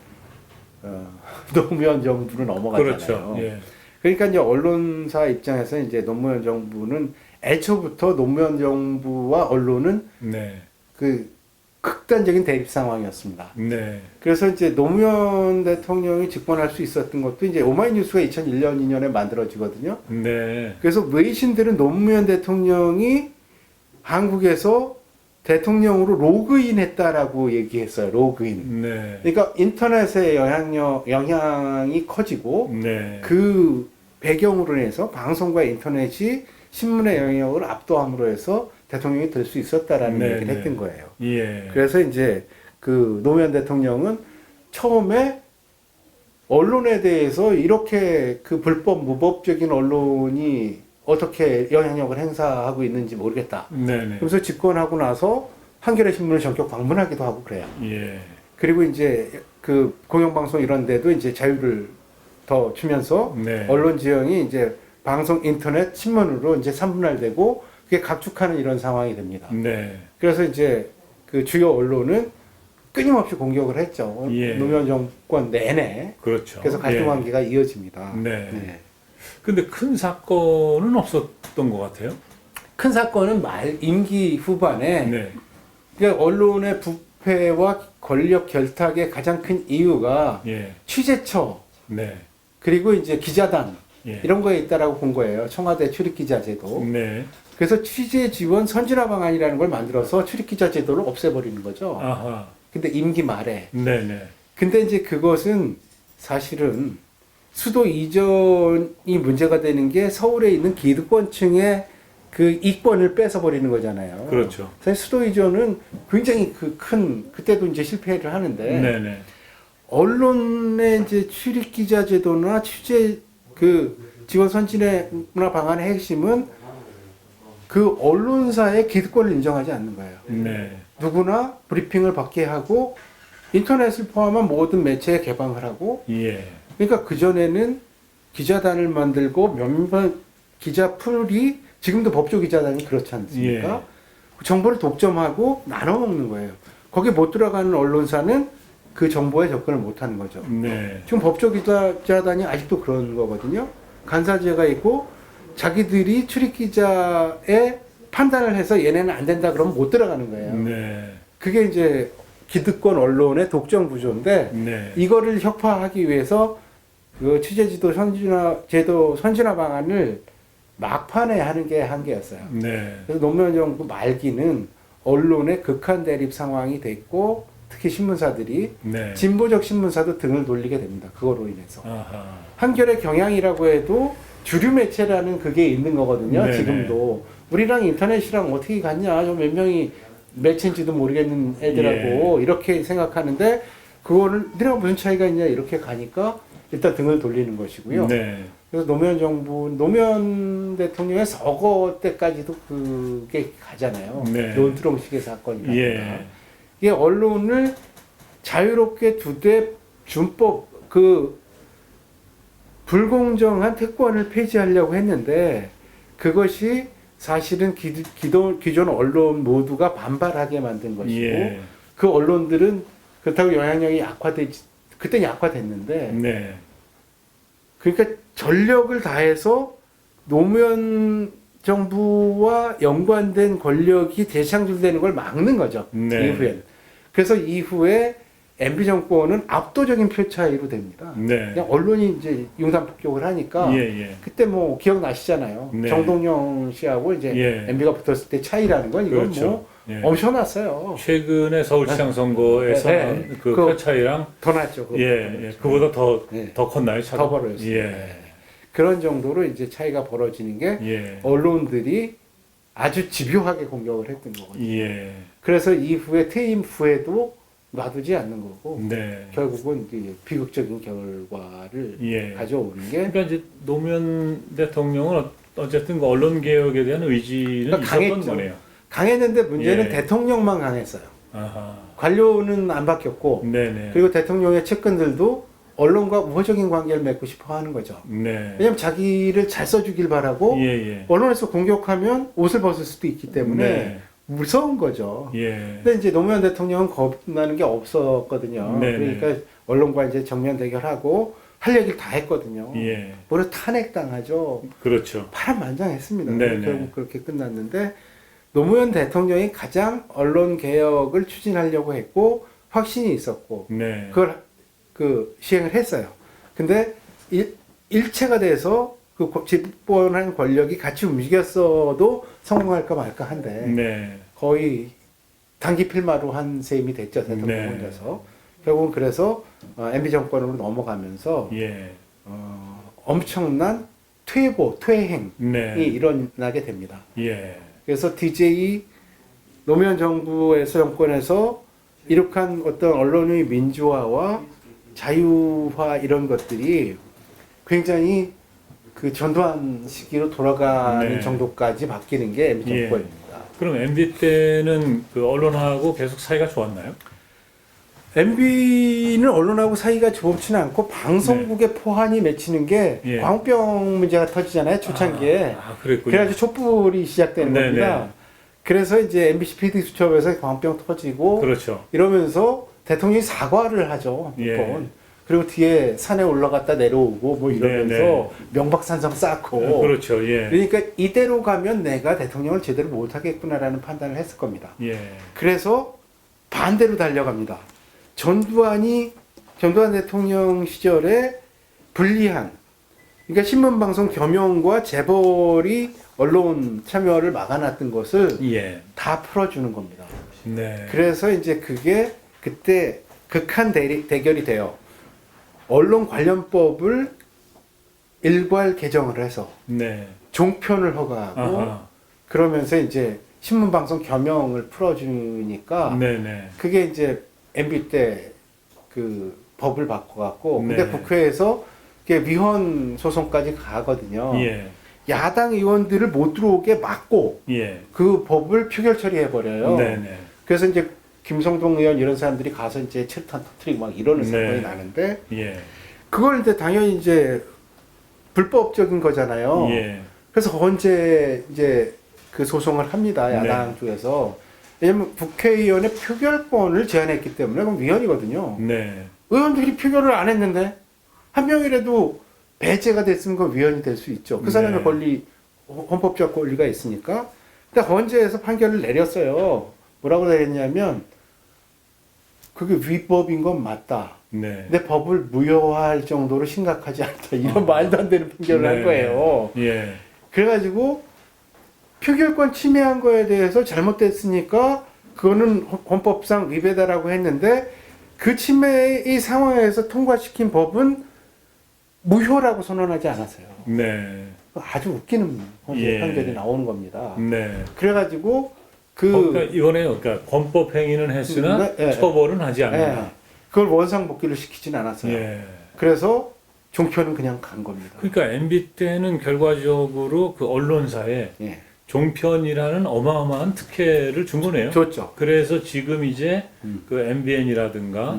[SPEAKER 2] 노무현 정부로 넘어가잖아요.
[SPEAKER 1] 그렇죠. 예.
[SPEAKER 2] 그러니까 이제 언론사 입장에서 이제 노무현 정부는 애초부터 노무현 정부와 언론은
[SPEAKER 1] 네.
[SPEAKER 2] 그 극단적인 대립 상황이었습니다.
[SPEAKER 1] 네.
[SPEAKER 2] 그래서 이제 노무현 대통령이 집권할 수 있었던 것도 이제 오마이뉴스가 2001년, 2년에 만들어지거든요.
[SPEAKER 1] 네.
[SPEAKER 2] 그래서 외신들은 노무현 대통령이 한국에서 대통령으로 로그인했다라고 얘기했어요. 로그인.
[SPEAKER 1] 네.
[SPEAKER 2] 그러니까 인터넷의 영향이 커지고
[SPEAKER 1] 네.
[SPEAKER 2] 그 배경으로 해서 방송과 인터넷이 신문의 영향력을 압도함으로 해서 대통령이 될 수 있었다라는
[SPEAKER 1] 네,
[SPEAKER 2] 얘기를
[SPEAKER 1] 네.
[SPEAKER 2] 했던 거예요.
[SPEAKER 1] 예.
[SPEAKER 2] 그래서 이제 그 노무현 대통령은 처음에 언론에 대해서 이렇게 그 불법 무법적인 언론이 어떻게 영향력을 행사하고 있는지 모르겠다.
[SPEAKER 1] 네네.
[SPEAKER 2] 그래서 집권하고 나서 한겨레 신문을 전격 방문하기도 하고 그래요.
[SPEAKER 1] 예.
[SPEAKER 2] 그리고 이제 그 공영방송 이런 데도 이제 자유를 더 주면서
[SPEAKER 1] 네.
[SPEAKER 2] 언론 지형이 이제 방송, 인터넷, 신문으로 이제 3분할되고 그게 각축하는 이런 상황이 됩니다.
[SPEAKER 1] 네.
[SPEAKER 2] 그래서 이제 그 주요 언론은 끊임없이 공격을 했죠.
[SPEAKER 1] 예.
[SPEAKER 2] 노무현 정권 내내.
[SPEAKER 1] 그렇죠.
[SPEAKER 2] 그래서 갈등
[SPEAKER 1] 예.
[SPEAKER 2] 관계가 이어집니다.
[SPEAKER 1] 네. 근데 큰 사건은 없었던 것 같아요.
[SPEAKER 2] 큰 사건은 임기 후반에
[SPEAKER 1] 네.
[SPEAKER 2] 그러니까 언론의 부패와 권력 결탁의 가장 큰 이유가
[SPEAKER 1] 예.
[SPEAKER 2] 취재처
[SPEAKER 1] 네.
[SPEAKER 2] 그리고 이제 기자단
[SPEAKER 1] 예.
[SPEAKER 2] 이런 거에 있다라고 본 거예요. 청와대 출입기자 제도.
[SPEAKER 1] 네.
[SPEAKER 2] 그래서 취재 지원 선진화 방안이라는 걸 만들어서 출입기자 제도를 없애버리는 거죠.
[SPEAKER 1] 아하.
[SPEAKER 2] 근데 임기 말에.
[SPEAKER 1] 네네.
[SPEAKER 2] 근데 이제 그것은 사실은 수도 이전이 문제가 되는 게 서울에 있는 기득권층의 그 이권을 뺏어버리는 거잖아요.
[SPEAKER 1] 그렇죠.
[SPEAKER 2] 사실 수도 이전은 굉장히 그때도 이제 실패를 하는데.
[SPEAKER 1] 네네.
[SPEAKER 2] 언론의 이제 출입 기자 제도나 취재 지원 선진화 방안의 핵심은 그 언론사의 기득권을 인정하지 않는 거예요.
[SPEAKER 1] 네.
[SPEAKER 2] 누구나 브리핑을 받게 하고 인터넷을 포함한 모든 매체에 개방을 하고
[SPEAKER 1] 예.
[SPEAKER 2] 그러니까 그전에는 기자단을 만들고 몇몇 기자 풀이 지금도 법조 기자단이 그렇지 않습니까?
[SPEAKER 1] 예.
[SPEAKER 2] 정보를 독점하고 나눠 먹는 거예요. 거기 못 들어가는 언론사는 그 정보에 접근을 못 하는 거죠.
[SPEAKER 1] 네.
[SPEAKER 2] 지금 법조 기자단이 아직도 그런 거거든요. 간사제가 있고 자기들이 출입 기자의 판단을 해서 얘네는 안 된다 그러면 못 들어가는 거예요.
[SPEAKER 1] 네.
[SPEAKER 2] 그게 이제 기득권 언론의 독점 구조인데
[SPEAKER 1] 네.
[SPEAKER 2] 이거를 혁파하기 위해서 그 취재지도 제도 선진화 방안을 막판에 하는 게 한계였어요.
[SPEAKER 1] 네.
[SPEAKER 2] 그래서 노무현 정부 말기는 언론의 극한 대립 상황이 됐고 특히 신문사들이
[SPEAKER 1] 네.
[SPEAKER 2] 진보적 신문사도 등을 돌리게 됩니다. 그거로 인해서.
[SPEAKER 1] 아하.
[SPEAKER 2] 한겨레 경향이라고 해도 주류 매체라는 그게 있는 거거든요.
[SPEAKER 1] 네네.
[SPEAKER 2] 지금도. 우리랑 인터넷이랑 어떻게 갔냐. 저 몇 명이 매체인지도 모르겠는 애들하고 이렇게 생각하는데 그거를 우리랑 무슨 차이가 있냐 이렇게 가니까 일단 등을 돌리는 것이고요.
[SPEAKER 1] 네.
[SPEAKER 2] 그래서 노무현 대통령의 서거 때까지도 그게 가잖아요.
[SPEAKER 1] 네.
[SPEAKER 2] 논두렁식의 사건이라든가.
[SPEAKER 1] 예.
[SPEAKER 2] 이게 언론을 자유롭게 두되 준법 그 불공정한 특권을 폐지하려고 했는데 그것이 사실은 기존 언론 모두가 반발하게 만든 것이고
[SPEAKER 1] 예.
[SPEAKER 2] 그 언론들은 그렇다고 영향력이 그때 약화됐는데
[SPEAKER 1] 네.
[SPEAKER 2] 그러니까 전력을 다해서 노무현 정부와 연관된 권력이 재창출되는 걸 막는 거죠.
[SPEAKER 1] 네.
[SPEAKER 2] 이후엔. 그래서 이후에 MB 정권은 압도적인 표 차이로 됩니다.
[SPEAKER 1] 네.
[SPEAKER 2] 그냥 언론이 이제 융단 폭격을 하니까
[SPEAKER 1] 예.
[SPEAKER 2] 그때 뭐 기억나시잖아요.
[SPEAKER 1] 네.
[SPEAKER 2] 정동영 씨하고 이제
[SPEAKER 1] 예.
[SPEAKER 2] MB가 붙었을 때 차이라는 건 이건
[SPEAKER 1] 그렇죠.
[SPEAKER 2] 뭐
[SPEAKER 1] 예.
[SPEAKER 2] 엄청났어요.
[SPEAKER 1] 최근에 서울시장 선거에서
[SPEAKER 2] 네.
[SPEAKER 1] 난
[SPEAKER 2] 네.
[SPEAKER 1] 그
[SPEAKER 2] 그
[SPEAKER 1] 표 차이랑
[SPEAKER 2] 더 났죠.
[SPEAKER 1] 예. 그보다 더
[SPEAKER 2] 네.
[SPEAKER 1] 컸나요? 차가?
[SPEAKER 2] 더 벌어졌어요.
[SPEAKER 1] 예.
[SPEAKER 2] 네. 그런 정도로 이제 차이가 벌어지는 게
[SPEAKER 1] 예.
[SPEAKER 2] 언론들이 아주 집요하게 공격을 했던 거거든요.
[SPEAKER 1] 예.
[SPEAKER 2] 그래서 이후에 퇴임 후에도 놔두지 않는 거고
[SPEAKER 1] 네.
[SPEAKER 2] 결국은 이제 비극적인 결과를
[SPEAKER 1] 예.
[SPEAKER 2] 가져오는 게
[SPEAKER 1] 그러니까 이제 노무현 대통령은 어쨌든 그 언론 개혁에 대한 의지는
[SPEAKER 2] 그러니까
[SPEAKER 1] 있었던
[SPEAKER 2] 강했죠.
[SPEAKER 1] 거네요.
[SPEAKER 2] 강했는데 문제는
[SPEAKER 1] 예.
[SPEAKER 2] 대통령만 강했어요.
[SPEAKER 1] 아하.
[SPEAKER 2] 관료는 안 바뀌었고
[SPEAKER 1] 네네.
[SPEAKER 2] 그리고 대통령의 측근들도 언론과 우호적인 관계를 맺고 싶어 하는 거죠.
[SPEAKER 1] 네.
[SPEAKER 2] 왜냐하면 자기를 잘 써주길 바라고
[SPEAKER 1] 예.
[SPEAKER 2] 언론에서 공격하면 옷을 벗을 수도 있기 때문에
[SPEAKER 1] 네.
[SPEAKER 2] 무서운 거죠.
[SPEAKER 1] 예.
[SPEAKER 2] 근데 이제 노무현 대통령은 겁나는 게 없었거든요.
[SPEAKER 1] 네네.
[SPEAKER 2] 그러니까 언론과 이제 정면 대결하고 할 얘기를 다 했거든요.
[SPEAKER 1] 예.
[SPEAKER 2] 오히려 탄핵당하죠.
[SPEAKER 1] 그렇죠.
[SPEAKER 2] 파란만장했습니다.
[SPEAKER 1] 네네.
[SPEAKER 2] 결국 그렇게 끝났는데 노무현 대통령이 가장 언론 개혁을 추진하려고 했고 확신이 있었고
[SPEAKER 1] 네.
[SPEAKER 2] 그걸 그 시행을 했어요. 근데 일체가 돼서 그 집권한 권력이 같이 움직였어도 성공할까 말까 한데
[SPEAKER 1] 네.
[SPEAKER 2] 거의 단기 필마로 한 셈이 됐죠. 대통령
[SPEAKER 1] 네.
[SPEAKER 2] 혼자서. 결국은 그래서 MB 정권으로 넘어가면서
[SPEAKER 1] 예.
[SPEAKER 2] 엄청난 퇴행이
[SPEAKER 1] 네.
[SPEAKER 2] 일어나게 됩니다.
[SPEAKER 1] 예.
[SPEAKER 2] 그래서 DJ 노무현 정부에서 정권에서 이룩한 어떤 언론의 민주화와 자유화 이런 것들이 굉장히 그 전두환 시기로 돌아가는
[SPEAKER 1] 네.
[SPEAKER 2] 정도까지 바뀌는 게 MB
[SPEAKER 1] 예.
[SPEAKER 2] 정권입니다.
[SPEAKER 1] 그럼 MB 때는 그 언론하고 계속 사이가 좋았나요?
[SPEAKER 2] MB는 언론하고 사이가 좋지는 않고 방송국의 포한이 맺히는 게
[SPEAKER 1] 예.
[SPEAKER 2] 광우병 문제가 터지잖아요. 초창기에.
[SPEAKER 1] 그랬군요.
[SPEAKER 2] 그래가지고 촛불이 시작되는
[SPEAKER 1] 네네.
[SPEAKER 2] 겁니다. 그래서 이제 MBC PD 수첩에서 광우병 터지고
[SPEAKER 1] 그렇죠.
[SPEAKER 2] 이러면서 대통령이 사과를 하죠. 몇
[SPEAKER 1] 예.
[SPEAKER 2] 번. 그리고 뒤에 산에 올라갔다 내려오고 뭐 이러면서
[SPEAKER 1] 네네.
[SPEAKER 2] 명박산성 쌓고
[SPEAKER 1] 그렇죠. 예.
[SPEAKER 2] 그러니까 이대로 가면 내가 대통령을 제대로 못하겠구나라는 판단을 했을 겁니다.
[SPEAKER 1] 예.
[SPEAKER 2] 그래서 반대로 달려갑니다. 전두환 대통령 시절에 불리한 그러니까 신문방송 겸용과 재벌이 언론 참여를 막아놨던 것을
[SPEAKER 1] 예.
[SPEAKER 2] 다 풀어주는 겁니다.
[SPEAKER 1] 네.
[SPEAKER 2] 그래서 이제 그게 그때 극한 대결이 돼요. 언론 관련법을 일괄 개정을 해서
[SPEAKER 1] 네.
[SPEAKER 2] 종편을 허가하고
[SPEAKER 1] 아하.
[SPEAKER 2] 그러면서 이제 신문방송 겸용을 풀어주니까
[SPEAKER 1] 네네.
[SPEAKER 2] 그게 이제 MB 때 그 법을 바꿔갖고 근데
[SPEAKER 1] 네.
[SPEAKER 2] 국회에서 그게 위헌 소송까지 가거든요.
[SPEAKER 1] 예.
[SPEAKER 2] 야당 의원들을 못 들어오게 막고
[SPEAKER 1] 예.
[SPEAKER 2] 그 법을 표결 처리해 버려요.
[SPEAKER 1] 네네.
[SPEAKER 2] 그래서 이제 김성동 의원 이런 사람들이 가서 이제 체류탄 터뜨리고 막 이러는
[SPEAKER 1] 네.
[SPEAKER 2] 사건이 나는데
[SPEAKER 1] 예.
[SPEAKER 2] 그걸 이제 당연히 이제 불법적인 거잖아요.
[SPEAKER 1] 예.
[SPEAKER 2] 그래서 헌재 이제 그 소송을 합니다. 야당
[SPEAKER 1] 네.
[SPEAKER 2] 쪽에서. 왜냐면 국회의원의 표결권을 제한했기 때문에 그건 위헌이거든요.
[SPEAKER 1] 네.
[SPEAKER 2] 의원들이 표결을 안 했는데 한 명이라도 배제가 됐으면 그건 위헌이 될 수 있죠. 그 사람의
[SPEAKER 1] 네.
[SPEAKER 2] 권리, 헌법적 권리가 있으니까. 근데 헌재에서 판결을 내렸어요. 뭐라고 내렸냐면 그게 위법인 건 맞다.
[SPEAKER 1] 네.
[SPEAKER 2] 근데 법을 무효화할 정도로 심각하지 않다. 이런 말도 안 되는 판결을 한
[SPEAKER 1] 네.
[SPEAKER 2] 거예요.
[SPEAKER 1] 예.
[SPEAKER 2] 그래가지고 표결권 침해한 거에 대해서 잘못됐으니까 그거는 헌법상 위배다라고 했는데 그 침해의 상황에서 통과시킨 법은 무효라고 선언하지 않았어요.
[SPEAKER 1] 네.
[SPEAKER 2] 아주 웃기는 헌재
[SPEAKER 1] 예.
[SPEAKER 2] 판결이 나오는 겁니다.
[SPEAKER 1] 네.
[SPEAKER 2] 그래가지고
[SPEAKER 1] 그러니까 이거네요. 그러니까 권법 행위는 했으나
[SPEAKER 2] 예.
[SPEAKER 1] 처벌은 하지
[SPEAKER 2] 예,
[SPEAKER 1] 않는다.
[SPEAKER 2] 그걸 원상 복귀를 시키진 않았어요.
[SPEAKER 1] 예.
[SPEAKER 2] 그래서 종편은 그냥 간 겁니다.
[SPEAKER 1] 그러니까 MB 때는 결과적으로 그 언론사에
[SPEAKER 2] 예.
[SPEAKER 1] 종편이라는 어마어마한 특혜를 준 거네요.
[SPEAKER 2] 좋죠.
[SPEAKER 1] 그래서 지금 이제 그 MBN이라든가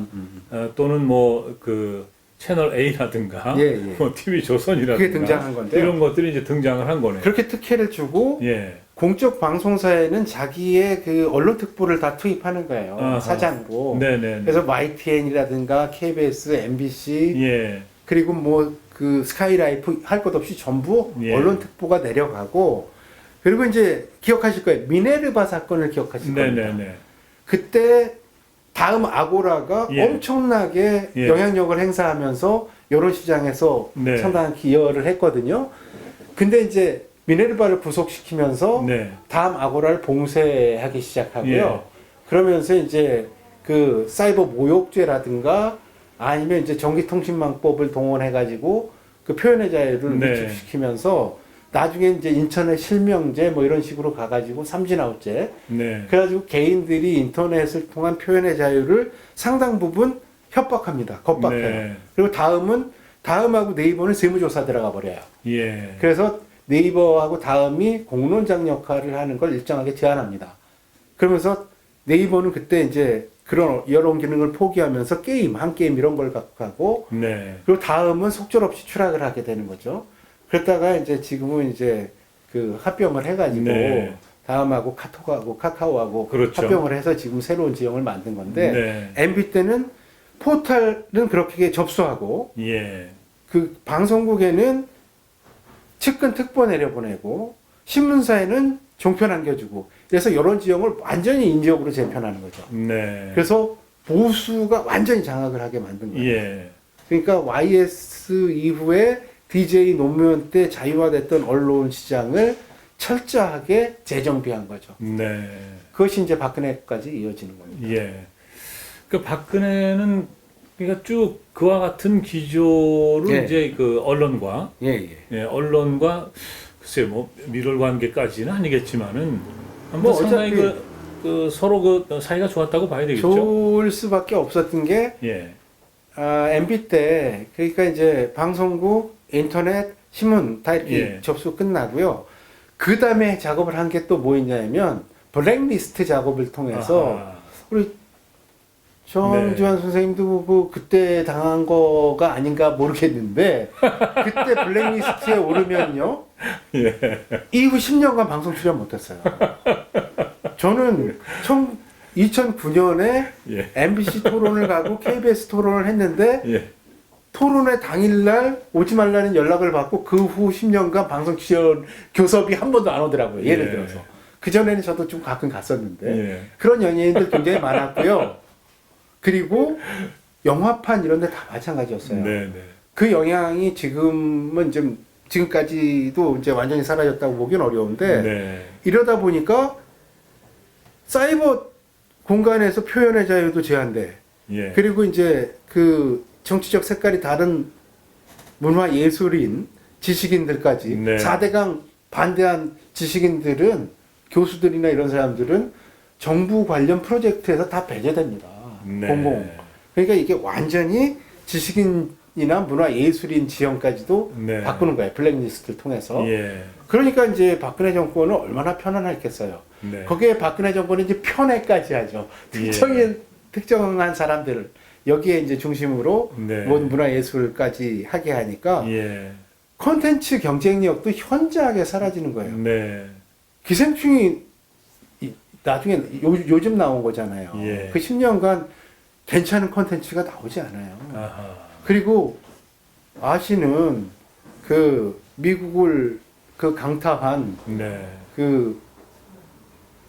[SPEAKER 1] 또는 뭐 그 채널 A라든가
[SPEAKER 2] 예, 예.
[SPEAKER 1] 뭐 TV 조선이라든가
[SPEAKER 2] 그게 등장한 건데요.
[SPEAKER 1] 이런 것들이 이제 등장을 한 거네요.
[SPEAKER 2] 그렇게 특혜를 주고
[SPEAKER 1] 예.
[SPEAKER 2] 공적 방송사에는 자기의 그 언론 특보를 다 투입하는 거예요.
[SPEAKER 1] 아하.
[SPEAKER 2] 사장으로.
[SPEAKER 1] 네네.
[SPEAKER 2] 그래서 YTN이라든가 KBS, MBC
[SPEAKER 1] 예.
[SPEAKER 2] 그리고 뭐 그 스카이라이프 할 것 없이 전부
[SPEAKER 1] 예.
[SPEAKER 2] 언론 특보가 내려가고 그리고 이제 기억하실 거예요. 미네르바 사건을 기억하실 겁니다.
[SPEAKER 1] 네네네.
[SPEAKER 2] 그때 다음 아고라가
[SPEAKER 1] 예.
[SPEAKER 2] 엄청나게
[SPEAKER 1] 예.
[SPEAKER 2] 영향력을 행사하면서 여론 시장에서
[SPEAKER 1] 네.
[SPEAKER 2] 상당한 기여를 했거든요. 근데 이제 미네르바를 부속시키면서
[SPEAKER 1] 네.
[SPEAKER 2] 다음 아고라를 봉쇄하기 시작하고요.
[SPEAKER 1] 예.
[SPEAKER 2] 그러면서 이제 그 사이버 모욕죄라든가 아니면 이제 전기통신망법을 동원해가지고 그 표현의 자유를
[SPEAKER 1] 네.
[SPEAKER 2] 위축시키면서 나중에 이제 인터넷 실명제 뭐 이런 식으로 가가지고 삼진아웃제
[SPEAKER 1] 네.
[SPEAKER 2] 그래가지고 개인들이 인터넷을 통한 표현의 자유를 상당 부분 협박합니다. 겁박해요.
[SPEAKER 1] 네.
[SPEAKER 2] 그리고 다음하고 네이버는 세무조사 들어가 버려요.
[SPEAKER 1] 예.
[SPEAKER 2] 그래서 네이버하고 다음이 공론장 역할을 하는 걸 일정하게 제한합니다. 그러면서 네이버는 그때 이제 그런 여론 기능을 포기하면서 한 게임 이런 걸 갖고 가고
[SPEAKER 1] 네.
[SPEAKER 2] 그리고 다음은 속절없이 추락을 하게 되는 거죠. 그러다가 이제 지금은 이제 그 합병을 해가지고
[SPEAKER 1] 네.
[SPEAKER 2] 다음하고 카카오하고
[SPEAKER 1] 그렇죠.
[SPEAKER 2] 합병을 해서 지금 새로운 지형을 만든 건데
[SPEAKER 1] 네.
[SPEAKER 2] MB 때는 포털은 그렇게 접수하고
[SPEAKER 1] 예.
[SPEAKER 2] 그 방송국에는 측근 특보 내려보내고 신문사에는 종편 안겨주고 그래서 여론 지형을 완전히 인지역으로 재편하는 거죠.
[SPEAKER 1] 네.
[SPEAKER 2] 그래서 보수가 완전히 장악을 하게 만든 거예요.
[SPEAKER 1] 예.
[SPEAKER 2] 그러니까 YS 이후에 DJ 노무현 때 자유화됐던 언론 시장을 철저하게 재정비한 거죠.
[SPEAKER 1] 네.
[SPEAKER 2] 그것이 이제 박근혜까지 이어지는 겁니다.
[SPEAKER 1] 예. 그 박근혜는 그러니까 쭉 그와 같은 기조로
[SPEAKER 2] 예.
[SPEAKER 1] 이제 그 언론과 언론과 글쎄 뭐 밀월 관계까지는 아니겠지만은 아무튼
[SPEAKER 2] 뭐
[SPEAKER 1] 상당히
[SPEAKER 2] 어차피
[SPEAKER 1] 그 서로 그 사이가 좋았다고 봐야 되겠죠.
[SPEAKER 2] 좋을 수밖에 없었던 게
[SPEAKER 1] 예.
[SPEAKER 2] MB 때 그러니까 이제 방송국, 인터넷, 신문 다 이렇게
[SPEAKER 1] 예.
[SPEAKER 2] 접수 끝나고요. 그 다음에 작업을 한 게 또 뭐 있냐면 블랙리스트 작업을 통해서
[SPEAKER 1] 아하.
[SPEAKER 2] 우리 정주환 선생님도 그때 당한 거가 아닌가 모르겠는데 그때 블랙리스트에 오르면요
[SPEAKER 1] 예.
[SPEAKER 2] 이후 10년간 방송 출연 못했어요. 저는 2009년에
[SPEAKER 1] 예.
[SPEAKER 2] MBC 토론을 가고 KBS 토론을 했는데
[SPEAKER 1] 예.
[SPEAKER 2] 토론회 당일날 오지 말라는 연락을 받고 그 후 10년간 방송 출연 교섭이 한 번도 안 오더라고요. 예를
[SPEAKER 1] 예.
[SPEAKER 2] 들어서. 그전에는 저도 좀 가끔 갔었는데
[SPEAKER 1] 예.
[SPEAKER 2] 그런 연예인들 굉장히 많았고요. 그리고 영화판 이런 데 다 마찬가지였어요.
[SPEAKER 1] 네, 네.
[SPEAKER 2] 그 영향이 지금은 좀 지금까지도 이제 완전히 사라졌다고 보기는 어려운데
[SPEAKER 1] 네.
[SPEAKER 2] 이러다 보니까 사이버 공간에서 표현의 자유도 제한돼.
[SPEAKER 1] 예.
[SPEAKER 2] 그리고 이제 그 정치적 색깔이 다른 문화 예술인 지식인들까지
[SPEAKER 1] 네.
[SPEAKER 2] 4대강 반대한 지식인들은 교수들이나 이런 사람들은 정부 관련 프로젝트에서 다 배제됩니다.
[SPEAKER 1] 네.
[SPEAKER 2] 공공. 그러니까 이게 완전히 지식인 문화인이나 문화예술인 지형까지도
[SPEAKER 1] 네.
[SPEAKER 2] 바꾸는 거예요. 블랙리스트를 통해서.
[SPEAKER 1] 예.
[SPEAKER 2] 그러니까 이제 박근혜 정권은 얼마나 편안했겠어요.
[SPEAKER 1] 네.
[SPEAKER 2] 거기에 박근혜 정권은 이제 편애까지 하죠. 특정한 사람들을 여기에 이제 중심으로
[SPEAKER 1] 네.
[SPEAKER 2] 모든 문화예술까지 하게 하니까
[SPEAKER 1] 예.
[SPEAKER 2] 콘텐츠 경쟁력도 현저하게 사라지는 거예요.
[SPEAKER 1] 네.
[SPEAKER 2] 기생충이 나중에 요즘 나온 거잖아요.
[SPEAKER 1] 예.
[SPEAKER 2] 그 10년간 괜찮은 콘텐츠가 나오지 않아요.
[SPEAKER 1] 아하.
[SPEAKER 2] 그리고 아시는 그 미국을 그 강타한
[SPEAKER 1] 네.
[SPEAKER 2] 그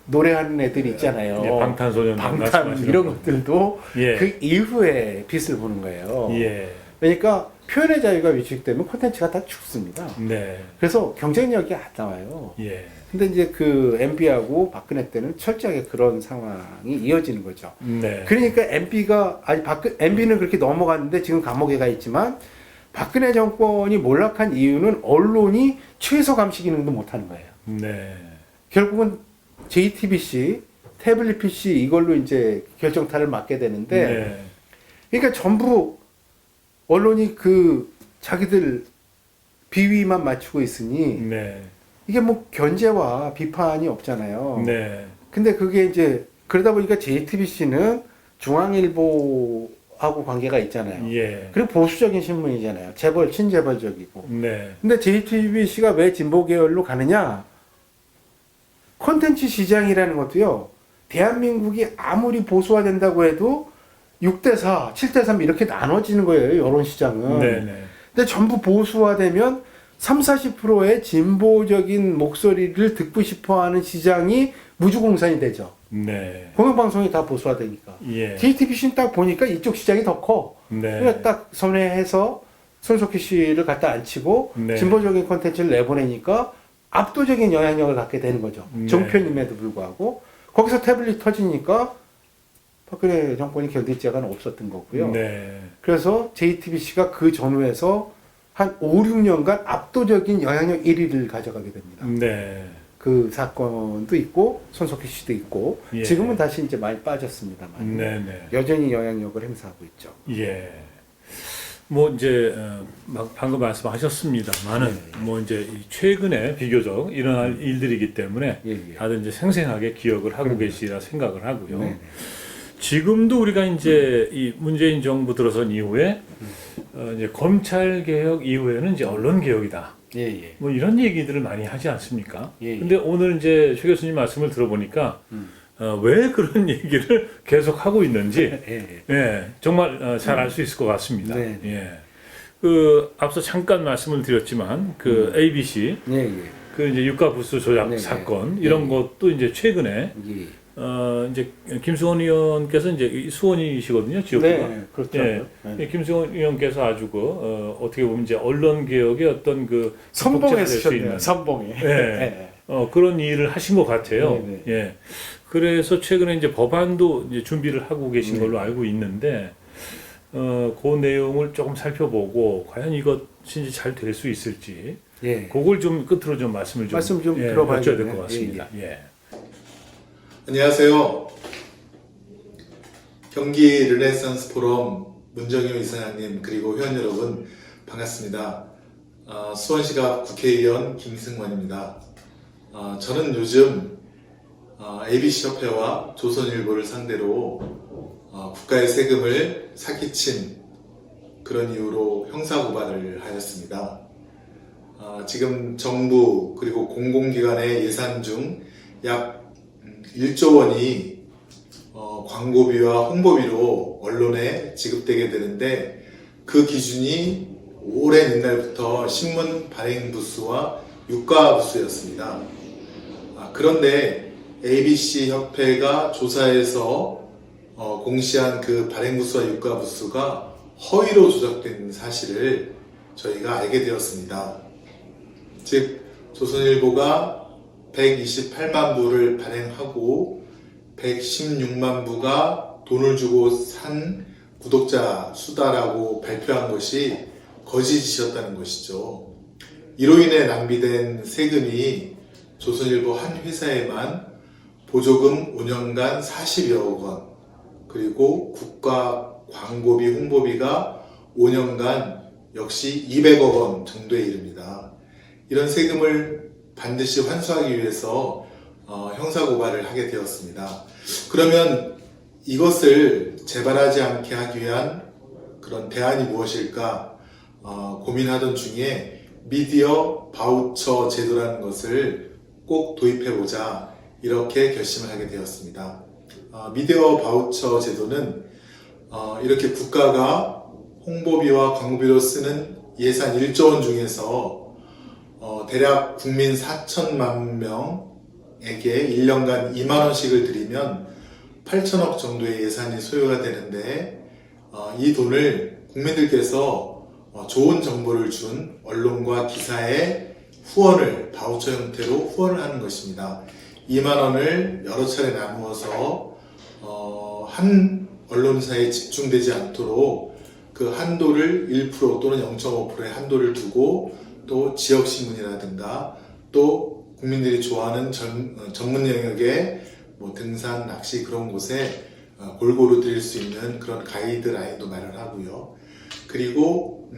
[SPEAKER 2] 노래하는 애들 있잖아요.
[SPEAKER 1] 예, 방탄소년단
[SPEAKER 2] 방탄
[SPEAKER 1] 말씀하시는
[SPEAKER 2] 이런
[SPEAKER 1] 분.
[SPEAKER 2] 것들도
[SPEAKER 1] 예.
[SPEAKER 2] 그 이후에 빛을 보는 거예요.
[SPEAKER 1] 예.
[SPEAKER 2] 그러니까 표현의 자유가 위축되면 콘텐츠가 다 죽습니다.
[SPEAKER 1] 네.
[SPEAKER 2] 그래서 경쟁력이 안 나와요.
[SPEAKER 1] 예.
[SPEAKER 2] 근데 이제 그 MB하고 박근혜 때는 철저하게 그런 상황이 이어지는 거죠.
[SPEAKER 1] 네.
[SPEAKER 2] 그러니까 MB는 그렇게 넘어갔는데 지금 감옥에 가 있지만 박근혜 정권이 몰락한 이유는 언론이 최소 감시 기능도 못하는 거예요.
[SPEAKER 1] 네.
[SPEAKER 2] 결국은 JTBC, 태블릿 PC 이걸로 이제 결정타를 맞게 되는데,
[SPEAKER 1] 네.
[SPEAKER 2] 그러니까 전부 언론이 그 자기들 비위만 맞추고 있으니
[SPEAKER 1] 네.
[SPEAKER 2] 이게 뭐 견제와 비판이 없잖아요.
[SPEAKER 1] 네.
[SPEAKER 2] 근데 그게 이제 그러다 보니까 JTBC는 중앙일보하고 관계가 있잖아요.
[SPEAKER 1] 예.
[SPEAKER 2] 그리고 보수적인 신문이잖아요. 재벌, 친재벌적이고.
[SPEAKER 1] 네.
[SPEAKER 2] 근데 JTBC가 왜 진보 계열로 가느냐? 콘텐츠 시장이라는 것도요. 대한민국이 아무리 보수화된다고 해도 6대4, 7대3 이렇게 나눠지는 거예요. 여론 시장은.
[SPEAKER 1] 네네.
[SPEAKER 2] 근데 전부 보수화되면 30-40%의 진보적인 목소리를 듣고 싶어하는 시장이 무주공산이 되죠.
[SPEAKER 1] 네.
[SPEAKER 2] 공영방송이 다 보수화되니까.
[SPEAKER 1] 예.
[SPEAKER 2] JTBC는 딱 보니까 이쪽 시장이 더 커.
[SPEAKER 1] 네.
[SPEAKER 2] 그러니까 딱 선회해서 손석희 씨를 갖다 앉히고
[SPEAKER 1] 네.
[SPEAKER 2] 진보적인 콘텐츠를 내보내니까 압도적인 영향력을 갖게 되는 거죠.
[SPEAKER 1] 네.
[SPEAKER 2] 정편임에도 불구하고. 거기서 태블릿 터지니까 박근혜 정권이 견딜 자가 없었던 거고요.
[SPEAKER 1] 네.
[SPEAKER 2] 그래서 JTBC가 그 전후에서 한 5, 6년간 압도적인 영향력 1위를 가져가게 됩니다.
[SPEAKER 1] 네.
[SPEAKER 2] 그 사건도 있고 손석희 씨도 있고
[SPEAKER 1] 예.
[SPEAKER 2] 지금은 다시 이제 많이 빠졌습니다만
[SPEAKER 1] 네네.
[SPEAKER 2] 여전히 영향력을 행사하고 있죠.
[SPEAKER 1] 예. 뭐 이제 방금 말씀하셨습니다만은
[SPEAKER 2] 네.
[SPEAKER 1] 뭐 이제 최근에 비교적 일어날 일들이기 때문에
[SPEAKER 2] 예, 예.
[SPEAKER 1] 다들 이제 생생하게 기억을 하고 계시라 생각을 하고요.
[SPEAKER 2] 네.
[SPEAKER 1] 지금도 우리가 이제 이 문재인 정부 들어선 이후에 이제 검찰 개혁 이후에는 이제 언론 개혁이다.
[SPEAKER 2] 예, 예.
[SPEAKER 1] 뭐 이런 얘기들을 많이 하지 않습니까?
[SPEAKER 2] 예, 예.
[SPEAKER 1] 근데 오늘 이제 최 교수님 말씀을 들어보니까 왜 그런 얘기를 계속 하고 있는지
[SPEAKER 2] 예,
[SPEAKER 1] 예, 정말 잘 알 수 있을 것 같습니다.
[SPEAKER 2] 네.
[SPEAKER 1] 예. 그 앞서 잠깐 말씀을 드렸지만 그 ABC
[SPEAKER 2] 예, 예.
[SPEAKER 1] 그 이제 유가 부수 조작
[SPEAKER 2] 네,
[SPEAKER 1] 사건
[SPEAKER 2] 네.
[SPEAKER 1] 이런
[SPEAKER 2] 네.
[SPEAKER 1] 것도 이제 최근에
[SPEAKER 2] 예.
[SPEAKER 1] 이제 김수원 의원께서 이제 수원이시거든요, 지역구가.
[SPEAKER 2] 네, 그렇죠.
[SPEAKER 1] 예.
[SPEAKER 2] 네.
[SPEAKER 1] 김수원 의원께서 아주 그 어떻게 보면 이제 언론 개혁의 어떤 그
[SPEAKER 2] 선봉에
[SPEAKER 1] 될수
[SPEAKER 2] 쓰셨네요.
[SPEAKER 1] 있는
[SPEAKER 2] 선봉에.
[SPEAKER 1] 예. 그런 일을 하신 것 같아요.
[SPEAKER 2] 네,
[SPEAKER 1] 예. 그래서 최근에 이제 법안도 이제 준비를 하고 계신
[SPEAKER 2] 네.
[SPEAKER 1] 걸로 알고 있는데, 그 내용을 조금 살펴보고, 과연 이것이 잘 될 수 있을지,
[SPEAKER 2] 예.
[SPEAKER 1] 그걸 좀 끝으로 좀 말씀을 좀,
[SPEAKER 2] 말씀 좀
[SPEAKER 1] 예,
[SPEAKER 2] 들어봐야
[SPEAKER 1] 여쭤야 될 것
[SPEAKER 2] 되겠네요.
[SPEAKER 1] 같습니다. 예.
[SPEAKER 3] 안녕하세요. 경기 르네상스 포럼 문정효 이사장님 그리고 회원 여러분 반갑습니다. 수원시각 국회의원 김승원입니다. 저는 요즘 ABC 협회와 조선일보를 상대로 국가의 세금을 사기친 그런 이유로 형사고발을 하였습니다. 지금 정부 그리고 공공기관의 예산 중 약 1조 원이 광고비와 홍보비로 언론에 지급되게 되는데 그 기준이 오랜 옛날부터 신문 발행 부수와 유가 부수였습니다. 그런데 ABC 협회가 조사해서 공시한 그 발행 부수와 유가 부수가 허위로 조작된 사실을 저희가 알게 되었습니다. 즉 조선일보가 128만 부를 발행하고 116만 부가 돈을 주고 산 구독자 수다라고 발표한 것이 거짓이었다는 것이죠. 이로 인해 낭비된 세금이 조선일보 한 회사에만 보조금 5년간 40여억 원, 그리고 국가 광고비 홍보비가 5년간 역시 200억 원 정도에 이릅니다. 이런 세금을 반드시 환수하기 위해서 형사고발을 하게 되었습니다. 그러면 이것을 재발하지 않게 하기 위한 그런 대안이 무엇일까 고민하던 중에 미디어 바우처 제도라는 것을 꼭 도입해보자 이렇게 결심을 하게 되었습니다. 미디어 바우처 제도는 이렇게 국가가 홍보비와 광고비로 쓰는 예산 1조 원 중에서 대략 국민 4천만 명에게 1년간 2만 원씩을 드리면 8천억 정도의 예산이 소요가 되는데 이 돈을 국민들께서 좋은 정보를 준 언론과 기사의 후원을 바우처 형태로 후원을 하는 것입니다. 2만 원을 여러 차례 나누어서 한 언론사에 집중되지 않도록 그 한도를 1% 또는 0.5%의 한도를 두고 또 지역신문이라든가 또 국민들이 좋아하는 전문 영역의 뭐 등산, 낚시 그런 곳에 골고루 드릴 수 있는 그런 가이드라인도 마련하고요. 그리고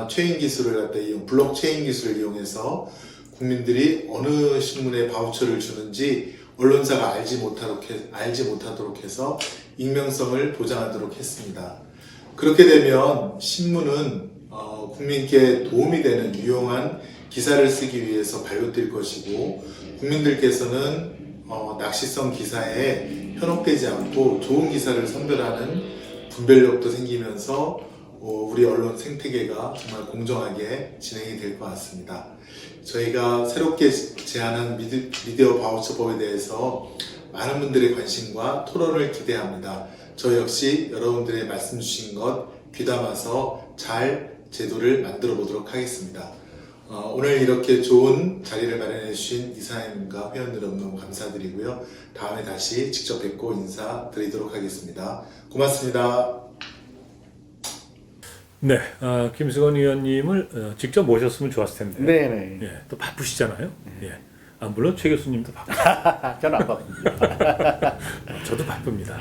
[SPEAKER 3] 체인 기술을 블록체인 기술을 이용해서 국민들이 어느 신문에 바우처를 주는지 언론사가 알지 못하도록 해서 익명성을 보장하도록 했습니다. 그렇게 되면 신문은 국민께 도움이 되는 유용한 기사를 쓰기 위해서 발효될 것이고 국민들께서는 낚시성 기사에 현혹되지 않고 좋은 기사를 선별하는 분별력도 생기면서 우리 언론 생태계가 정말 공정하게 진행이 될 것 같습니다. 저희가 새롭게 제안한 미디어 바우처법에 대해서 많은 분들의 관심과 토론을 기대합니다. 저 역시 여러분들의 말씀 주신 것 귀담아서 잘 제도를 만들어 보도록 하겠습니다. 오늘 이렇게 좋은 자리를 마련해 주신 이사님과 회원들 너무 감사드리고요. 다음에 다시 직접 뵙고 인사드리도록 하겠습니다. 고맙습니다.
[SPEAKER 1] 네, 김승원 의원님을 직접 모셨으면 좋았을 텐데.
[SPEAKER 2] 네네.
[SPEAKER 1] 예, 또 바쁘시잖아요. 예. 물론 최 교수님도 바쁘시죠.
[SPEAKER 2] 저는 안 바쁩니다.
[SPEAKER 1] 저도 바쁩니다.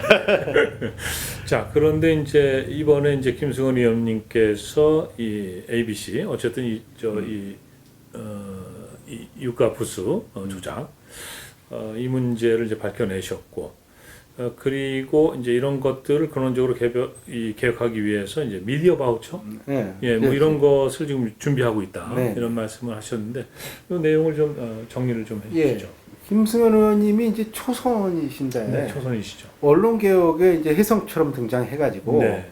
[SPEAKER 1] 자, 그런데 이제 이번에 이제 김승원 의원님께서 이 ABC 어쨌든 이 유가 부수 조작 이 문제를 이제 밝혀내셨고. 그리고 이제 이런 것들을 근원적으로 개혁하기 위해서 이제 미디어 바우처,
[SPEAKER 2] 네.
[SPEAKER 1] 예, 뭐 이런 것을 지금 준비하고 있다
[SPEAKER 2] 네.
[SPEAKER 1] 이런 말씀을 하셨는데 이 내용을 좀 정리를 좀 해주시죠.
[SPEAKER 2] 김승원 의원님이 이제 초선이신데
[SPEAKER 1] 네, 초선이시죠.
[SPEAKER 2] 언론 개혁에 이제 혜성처럼 등장해가지고
[SPEAKER 1] 네,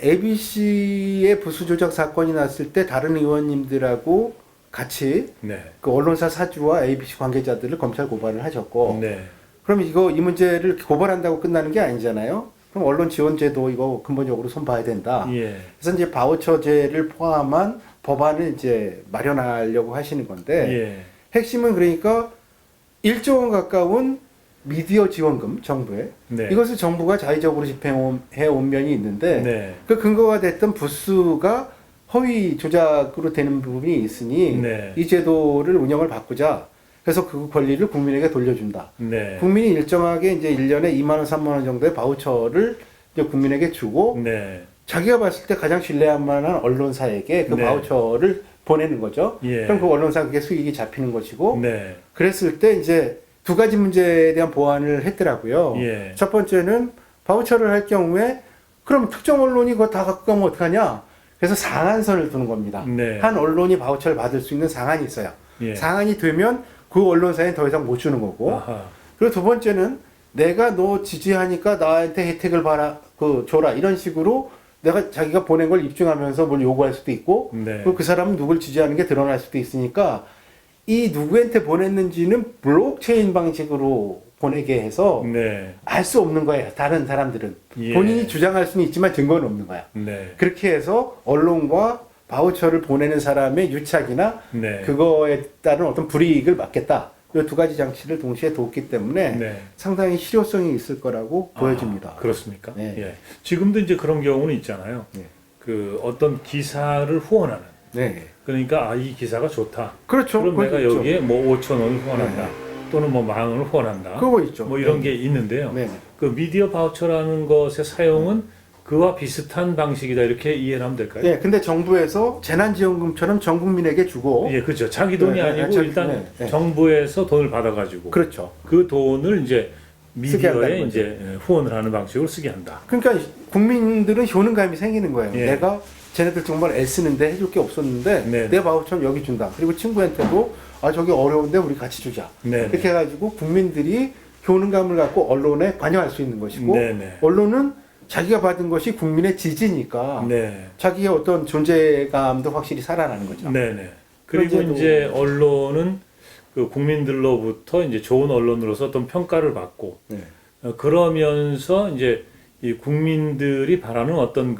[SPEAKER 2] ABC의 부수 조작 사건이 났을 때 다른 의원님들하고 같이
[SPEAKER 1] 네,
[SPEAKER 2] 그 언론사 사주와 ABC 관계자들을 검찰 고발을 하셨고.
[SPEAKER 1] 네,
[SPEAKER 2] 그럼 이 문제를 고발한다고 끝나는 게 아니잖아요. 그럼 언론 지원제도 이거 근본적으로 손봐야 된다.
[SPEAKER 1] 예,
[SPEAKER 2] 그래서 이제 바우처제를 포함한 법안을 이제 마련하려고 하시는 건데
[SPEAKER 1] 예,
[SPEAKER 2] 핵심은 그러니까 1조 원 가까운 미디어 지원금 정부에
[SPEAKER 1] 네,
[SPEAKER 2] 이것을 정부가 자의적으로 집행해 온 면이 있는데
[SPEAKER 1] 네,
[SPEAKER 2] 그 근거가 됐던 부수가 허위 조작으로 되는 부분이 있으니
[SPEAKER 1] 네.
[SPEAKER 2] 이 제도를 운영을 바꾸자. 그래서 그 권리를 국민에게 돌려준다.
[SPEAKER 1] 네,
[SPEAKER 2] 국민이 일정하게 이제 1년에 2만 원, 3만 원 정도의 바우처를 이제 국민에게 주고
[SPEAKER 1] 네,
[SPEAKER 2] 자기가 봤을 때 가장 신뢰할 만한 언론사에게 그
[SPEAKER 1] 네.
[SPEAKER 2] 바우처를 보내는 거죠.
[SPEAKER 1] 예.
[SPEAKER 2] 그럼 그 언론사 그게 수익이 잡히는 것이고
[SPEAKER 1] 네,
[SPEAKER 2] 그랬을 때 이제 두 가지 문제에 대한 보완을 했더라고요.
[SPEAKER 1] 예.
[SPEAKER 2] 첫 번째는 바우처를 할 경우에 그럼 특정 언론이 그거 다 갖고 가면 어떡하냐? 그래서 상한선을 두는 겁니다.
[SPEAKER 1] 네.
[SPEAKER 2] 한 언론이 바우처를 받을 수 있는 상한이 있어요.
[SPEAKER 1] 예.
[SPEAKER 2] 상한이 되면 그 언론사에는 더 이상 못 주는 거고.
[SPEAKER 1] 아하.
[SPEAKER 2] 그리고 두 번째는 내가 너 지지하니까 나한테 혜택을 줘라. 이런 식으로 자기가 보낸 걸 입증하면서 뭘 요구할 수도 있고,
[SPEAKER 1] 네.
[SPEAKER 2] 그리고 그 사람은 누굴 지지하는 게 드러날 수도 있으니까, 이 누구한테 보냈는지는 블록체인 방식으로 보내게 해서
[SPEAKER 1] 네,
[SPEAKER 2] 알 수 없는 거예요. 다른 사람들은.
[SPEAKER 1] 예.
[SPEAKER 2] 본인이 주장할 수는 있지만 증거는 없는 거야.
[SPEAKER 1] 네,
[SPEAKER 2] 그렇게 해서 언론과 바우처를 보내는 사람의 유착이나
[SPEAKER 1] 네.
[SPEAKER 2] 그거에 따른 어떤 불이익을 막겠다. 이 두 가지 장치를 동시에 뒀기 때문에
[SPEAKER 1] 네.
[SPEAKER 2] 상당히 실효성이 있을 거라고 보여집니다.
[SPEAKER 1] 그렇습니까?
[SPEAKER 2] 네.
[SPEAKER 1] 예. 지금도 이제 그런 경우는 있잖아요.
[SPEAKER 2] 네.
[SPEAKER 1] 그 어떤 기사를 후원하는.
[SPEAKER 2] 네.
[SPEAKER 1] 그러니까 이 기사가 좋다.
[SPEAKER 2] 그렇죠.
[SPEAKER 1] 그럼 내가
[SPEAKER 2] 있죠.
[SPEAKER 1] 여기에 뭐 5천 원을 후원한다.
[SPEAKER 2] 네.
[SPEAKER 1] 또는 뭐 10,000원을 후원한다.
[SPEAKER 2] 그거 있죠.
[SPEAKER 1] 뭐 이런
[SPEAKER 2] 네.
[SPEAKER 1] 게 있는데요.
[SPEAKER 2] 네.
[SPEAKER 1] 그 미디어 바우처라는 것의 사용은 그와 비슷한 방식이다 이렇게 이해를 하면 될까요?
[SPEAKER 2] 예, 근데 정부에서 재난지원금처럼 전 국민에게 주고
[SPEAKER 1] 예, 그렇죠. 자기 돈이
[SPEAKER 2] 네,
[SPEAKER 1] 아니고
[SPEAKER 2] 자기,
[SPEAKER 1] 일단
[SPEAKER 2] 네, 네.
[SPEAKER 1] 정부에서 돈을 받아가지고
[SPEAKER 2] 그렇죠.
[SPEAKER 1] 그 돈을 이제
[SPEAKER 2] 쓰게 한다는
[SPEAKER 1] 미디어에
[SPEAKER 2] 거죠.
[SPEAKER 1] 이제 후원을 하는 방식으로 쓰게 한다.
[SPEAKER 2] 그러니까 국민들은 효능감이 생기는 거예요.
[SPEAKER 1] 예.
[SPEAKER 2] 내가 쟤네들 정말 애쓰는데 해줄 게 없었는데
[SPEAKER 1] 네.
[SPEAKER 2] 내 바우처는 여기 준다. 그리고 친구한테도 아 저기 어려운데 우리 같이 주자.
[SPEAKER 1] 네.
[SPEAKER 2] 이렇게 해가지고 국민들이 효능감을 갖고 언론에 관여할 수 있는 것이고
[SPEAKER 1] 네.
[SPEAKER 2] 언론은 자기가 받은 것이 국민의 지지니까
[SPEAKER 1] 네.
[SPEAKER 2] 자기의 어떤 존재감도 확실히 살아나는 거죠.
[SPEAKER 1] 네네. 그리고
[SPEAKER 2] 현재도-
[SPEAKER 1] 이제 언론은 그 국민들로부터 이제 좋은 언론으로서 어떤 평가를 받고
[SPEAKER 2] 네.
[SPEAKER 1] 그러면서 이제 이 국민들이 바라는 어떤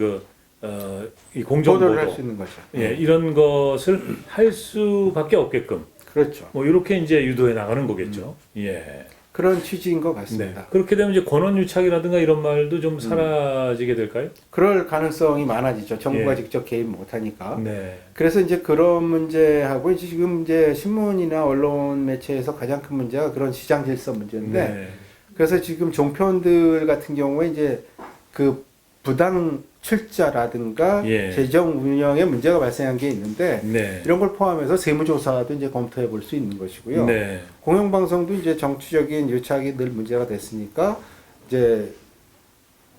[SPEAKER 1] 이 공정
[SPEAKER 2] 보도를 할
[SPEAKER 1] 보도,
[SPEAKER 2] 수 있는 거죠.
[SPEAKER 1] 예, 이런 것을 할 수밖에 없게끔
[SPEAKER 2] 그렇죠.
[SPEAKER 1] 뭐 이렇게 이제 유도해 나가는 거겠죠. 예.
[SPEAKER 2] 그런 취지인 것
[SPEAKER 1] 네.
[SPEAKER 2] 같습니다.
[SPEAKER 1] 그렇게 되면 이제 권한유착이라든가 이런 말도 좀 사라지게 될까요?
[SPEAKER 2] 그럴 가능성이 많아지죠. 정부가
[SPEAKER 1] 예.
[SPEAKER 2] 직접 개입 못하니까.
[SPEAKER 1] 네.
[SPEAKER 2] 그래서 이제 그런 문제하고 이제 지금 이제 신문이나 언론 매체에서 가장 큰 문제가 그런 시장 질서 문제인데
[SPEAKER 1] 네.
[SPEAKER 2] 그래서 지금 종편들 같은 경우에 이제 그 부당 출자라든가
[SPEAKER 1] 예.
[SPEAKER 2] 재정 운영에 문제가 발생한 게 있는데
[SPEAKER 1] 네.
[SPEAKER 2] 이런 걸 포함해서 세무조사도 이제 검토해 볼 수 있는 것이고요.
[SPEAKER 1] 네.
[SPEAKER 2] 공영방송도 이제 정치적인 유착이 늘 문제가 됐으니까 이제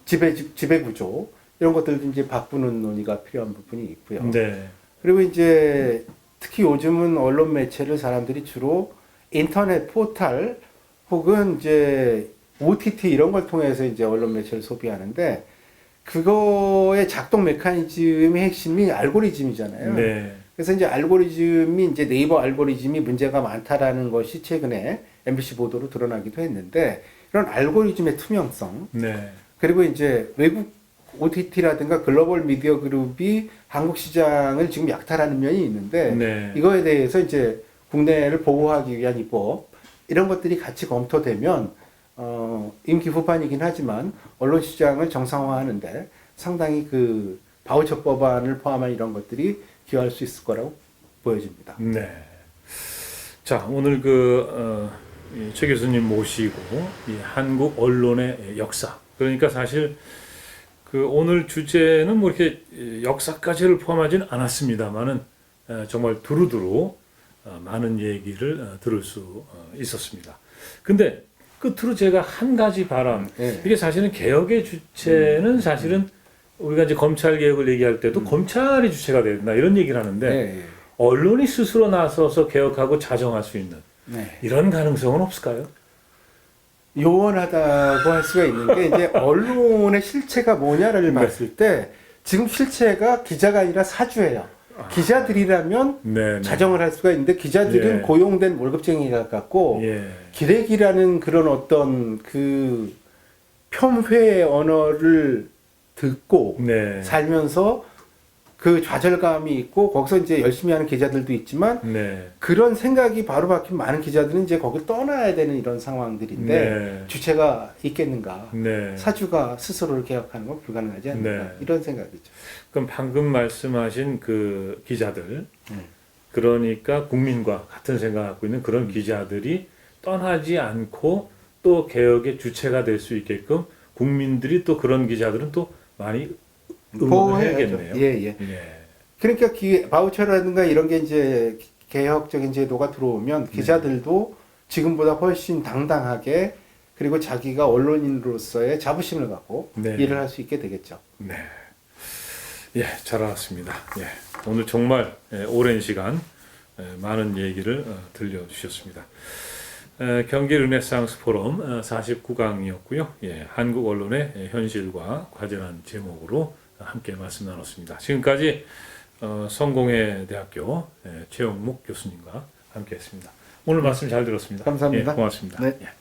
[SPEAKER 2] 지배 구조 이런 것들도 이제 바꾸는 논의가 필요한 부분이 있고요.
[SPEAKER 1] 네.
[SPEAKER 2] 그리고 이제 특히 요즘은 언론 매체를 사람들이 주로 인터넷 포털 혹은 이제 OTT 이런 걸 통해서 이제 언론 매체를 소비하는데 그거의 작동 메커니즘의 핵심이 알고리즘이잖아요.
[SPEAKER 1] 네.
[SPEAKER 2] 그래서 이제 알고리즘이 이제 네이버 알고리즘이 문제가 많다라는 것이 최근에 MBC 보도로 드러나기도 했는데 이런 알고리즘의 투명성
[SPEAKER 1] 네.
[SPEAKER 2] 그리고 이제 외국 OTT라든가 글로벌 미디어 그룹이 한국 시장을 지금 약탈하는 면이 있는데
[SPEAKER 1] 네.
[SPEAKER 2] 이거에 대해서 이제 국내를 보호하기 위한 입법 이런 것들이 같이 검토되면 임기 후반이긴 하지만 언론 시장을 정상화하는데 상당히 그 바우처 법안을 포함한 이런 것들이 기여할 수 있을 거라고 보여집니다.
[SPEAKER 1] 네. 자, 오늘 최 교수님 모시고 이 한국 언론의 역사. 그러니까 사실 오늘 주제는 뭐 이렇게 역사까지를 포함하지는 않았습니다만은 정말 두루두루 많은 얘기를 들을 수 있었습니다. 근데 끝으로 제가 한 가지 바람,
[SPEAKER 2] 네.
[SPEAKER 1] 이게 사실은 개혁의 주체는 사실은 우리가 이제 검찰 개혁을 얘기할 때도 검찰이 주체가 된다 이런 얘기를 하는데
[SPEAKER 2] 네.
[SPEAKER 1] 언론이 스스로 나서서 개혁하고 자정할 수 있는
[SPEAKER 2] 네.
[SPEAKER 1] 이런 가능성은 없을까요?
[SPEAKER 2] 요원하다고 할 수가 있는 게 이제 언론의 실체가 뭐냐를 봤을 때 지금 실체가 기자가 아니라 사주예요. 기자들이라면
[SPEAKER 1] 네.
[SPEAKER 2] 자정을 할 수가 있는데 기자들은
[SPEAKER 1] 예.
[SPEAKER 2] 고용된 월급쟁이가 같고
[SPEAKER 1] 예.
[SPEAKER 2] 기레기라는 그런 어떤 그 폄훼의 언어를 듣고
[SPEAKER 1] 네.
[SPEAKER 2] 살면서 그 좌절감이 있고 거기서 이제 열심히 하는 기자들도 있지만
[SPEAKER 1] 네.
[SPEAKER 2] 그런 생각이 바로 박힌 많은 기자들은 이제 거길 떠나야 되는 이런 상황들인데
[SPEAKER 1] 네.
[SPEAKER 2] 주체가 있겠는가?
[SPEAKER 1] 네.
[SPEAKER 2] 사주가 스스로를 개혁하는 건 불가능하지 않는가?
[SPEAKER 1] 네.
[SPEAKER 2] 이런 생각이죠.
[SPEAKER 1] 그럼 방금 말씀하신 그 기자들, 그러니까 국민과 같은 생각을 갖고 있는 그런 기자들이 떠나지 않고 또 개혁의 주체가 될 수 있게끔 국민들이 또 그런 기자들은 또 많이 응원을 해야겠네요.
[SPEAKER 2] 예, 예. 그러니까 바우처라든가 이런 게 이제 개혁적인 제도가 들어오면 기자들도 지금보다 훨씬 당당하게 그리고 자기가 언론인으로서의 자부심을 갖고
[SPEAKER 1] 네.
[SPEAKER 2] 일을 할 수 있게 되겠죠.
[SPEAKER 1] 네. 예, 잘 알았습니다. 예. 오늘 정말 오랜 시간 많은 얘기를 들려주셨습니다. 경기 르네상스 포럼 49강이었고요. 예, 한국 언론의 현실과 과제라는 제목으로 함께 말씀 나눴습니다. 지금까지 성공회 대학교 최영묵 교수님과 함께했습니다. 오늘 말씀 잘 들었습니다.
[SPEAKER 2] 감사합니다.
[SPEAKER 1] 예, 고맙습니다.
[SPEAKER 2] 네.
[SPEAKER 1] 예.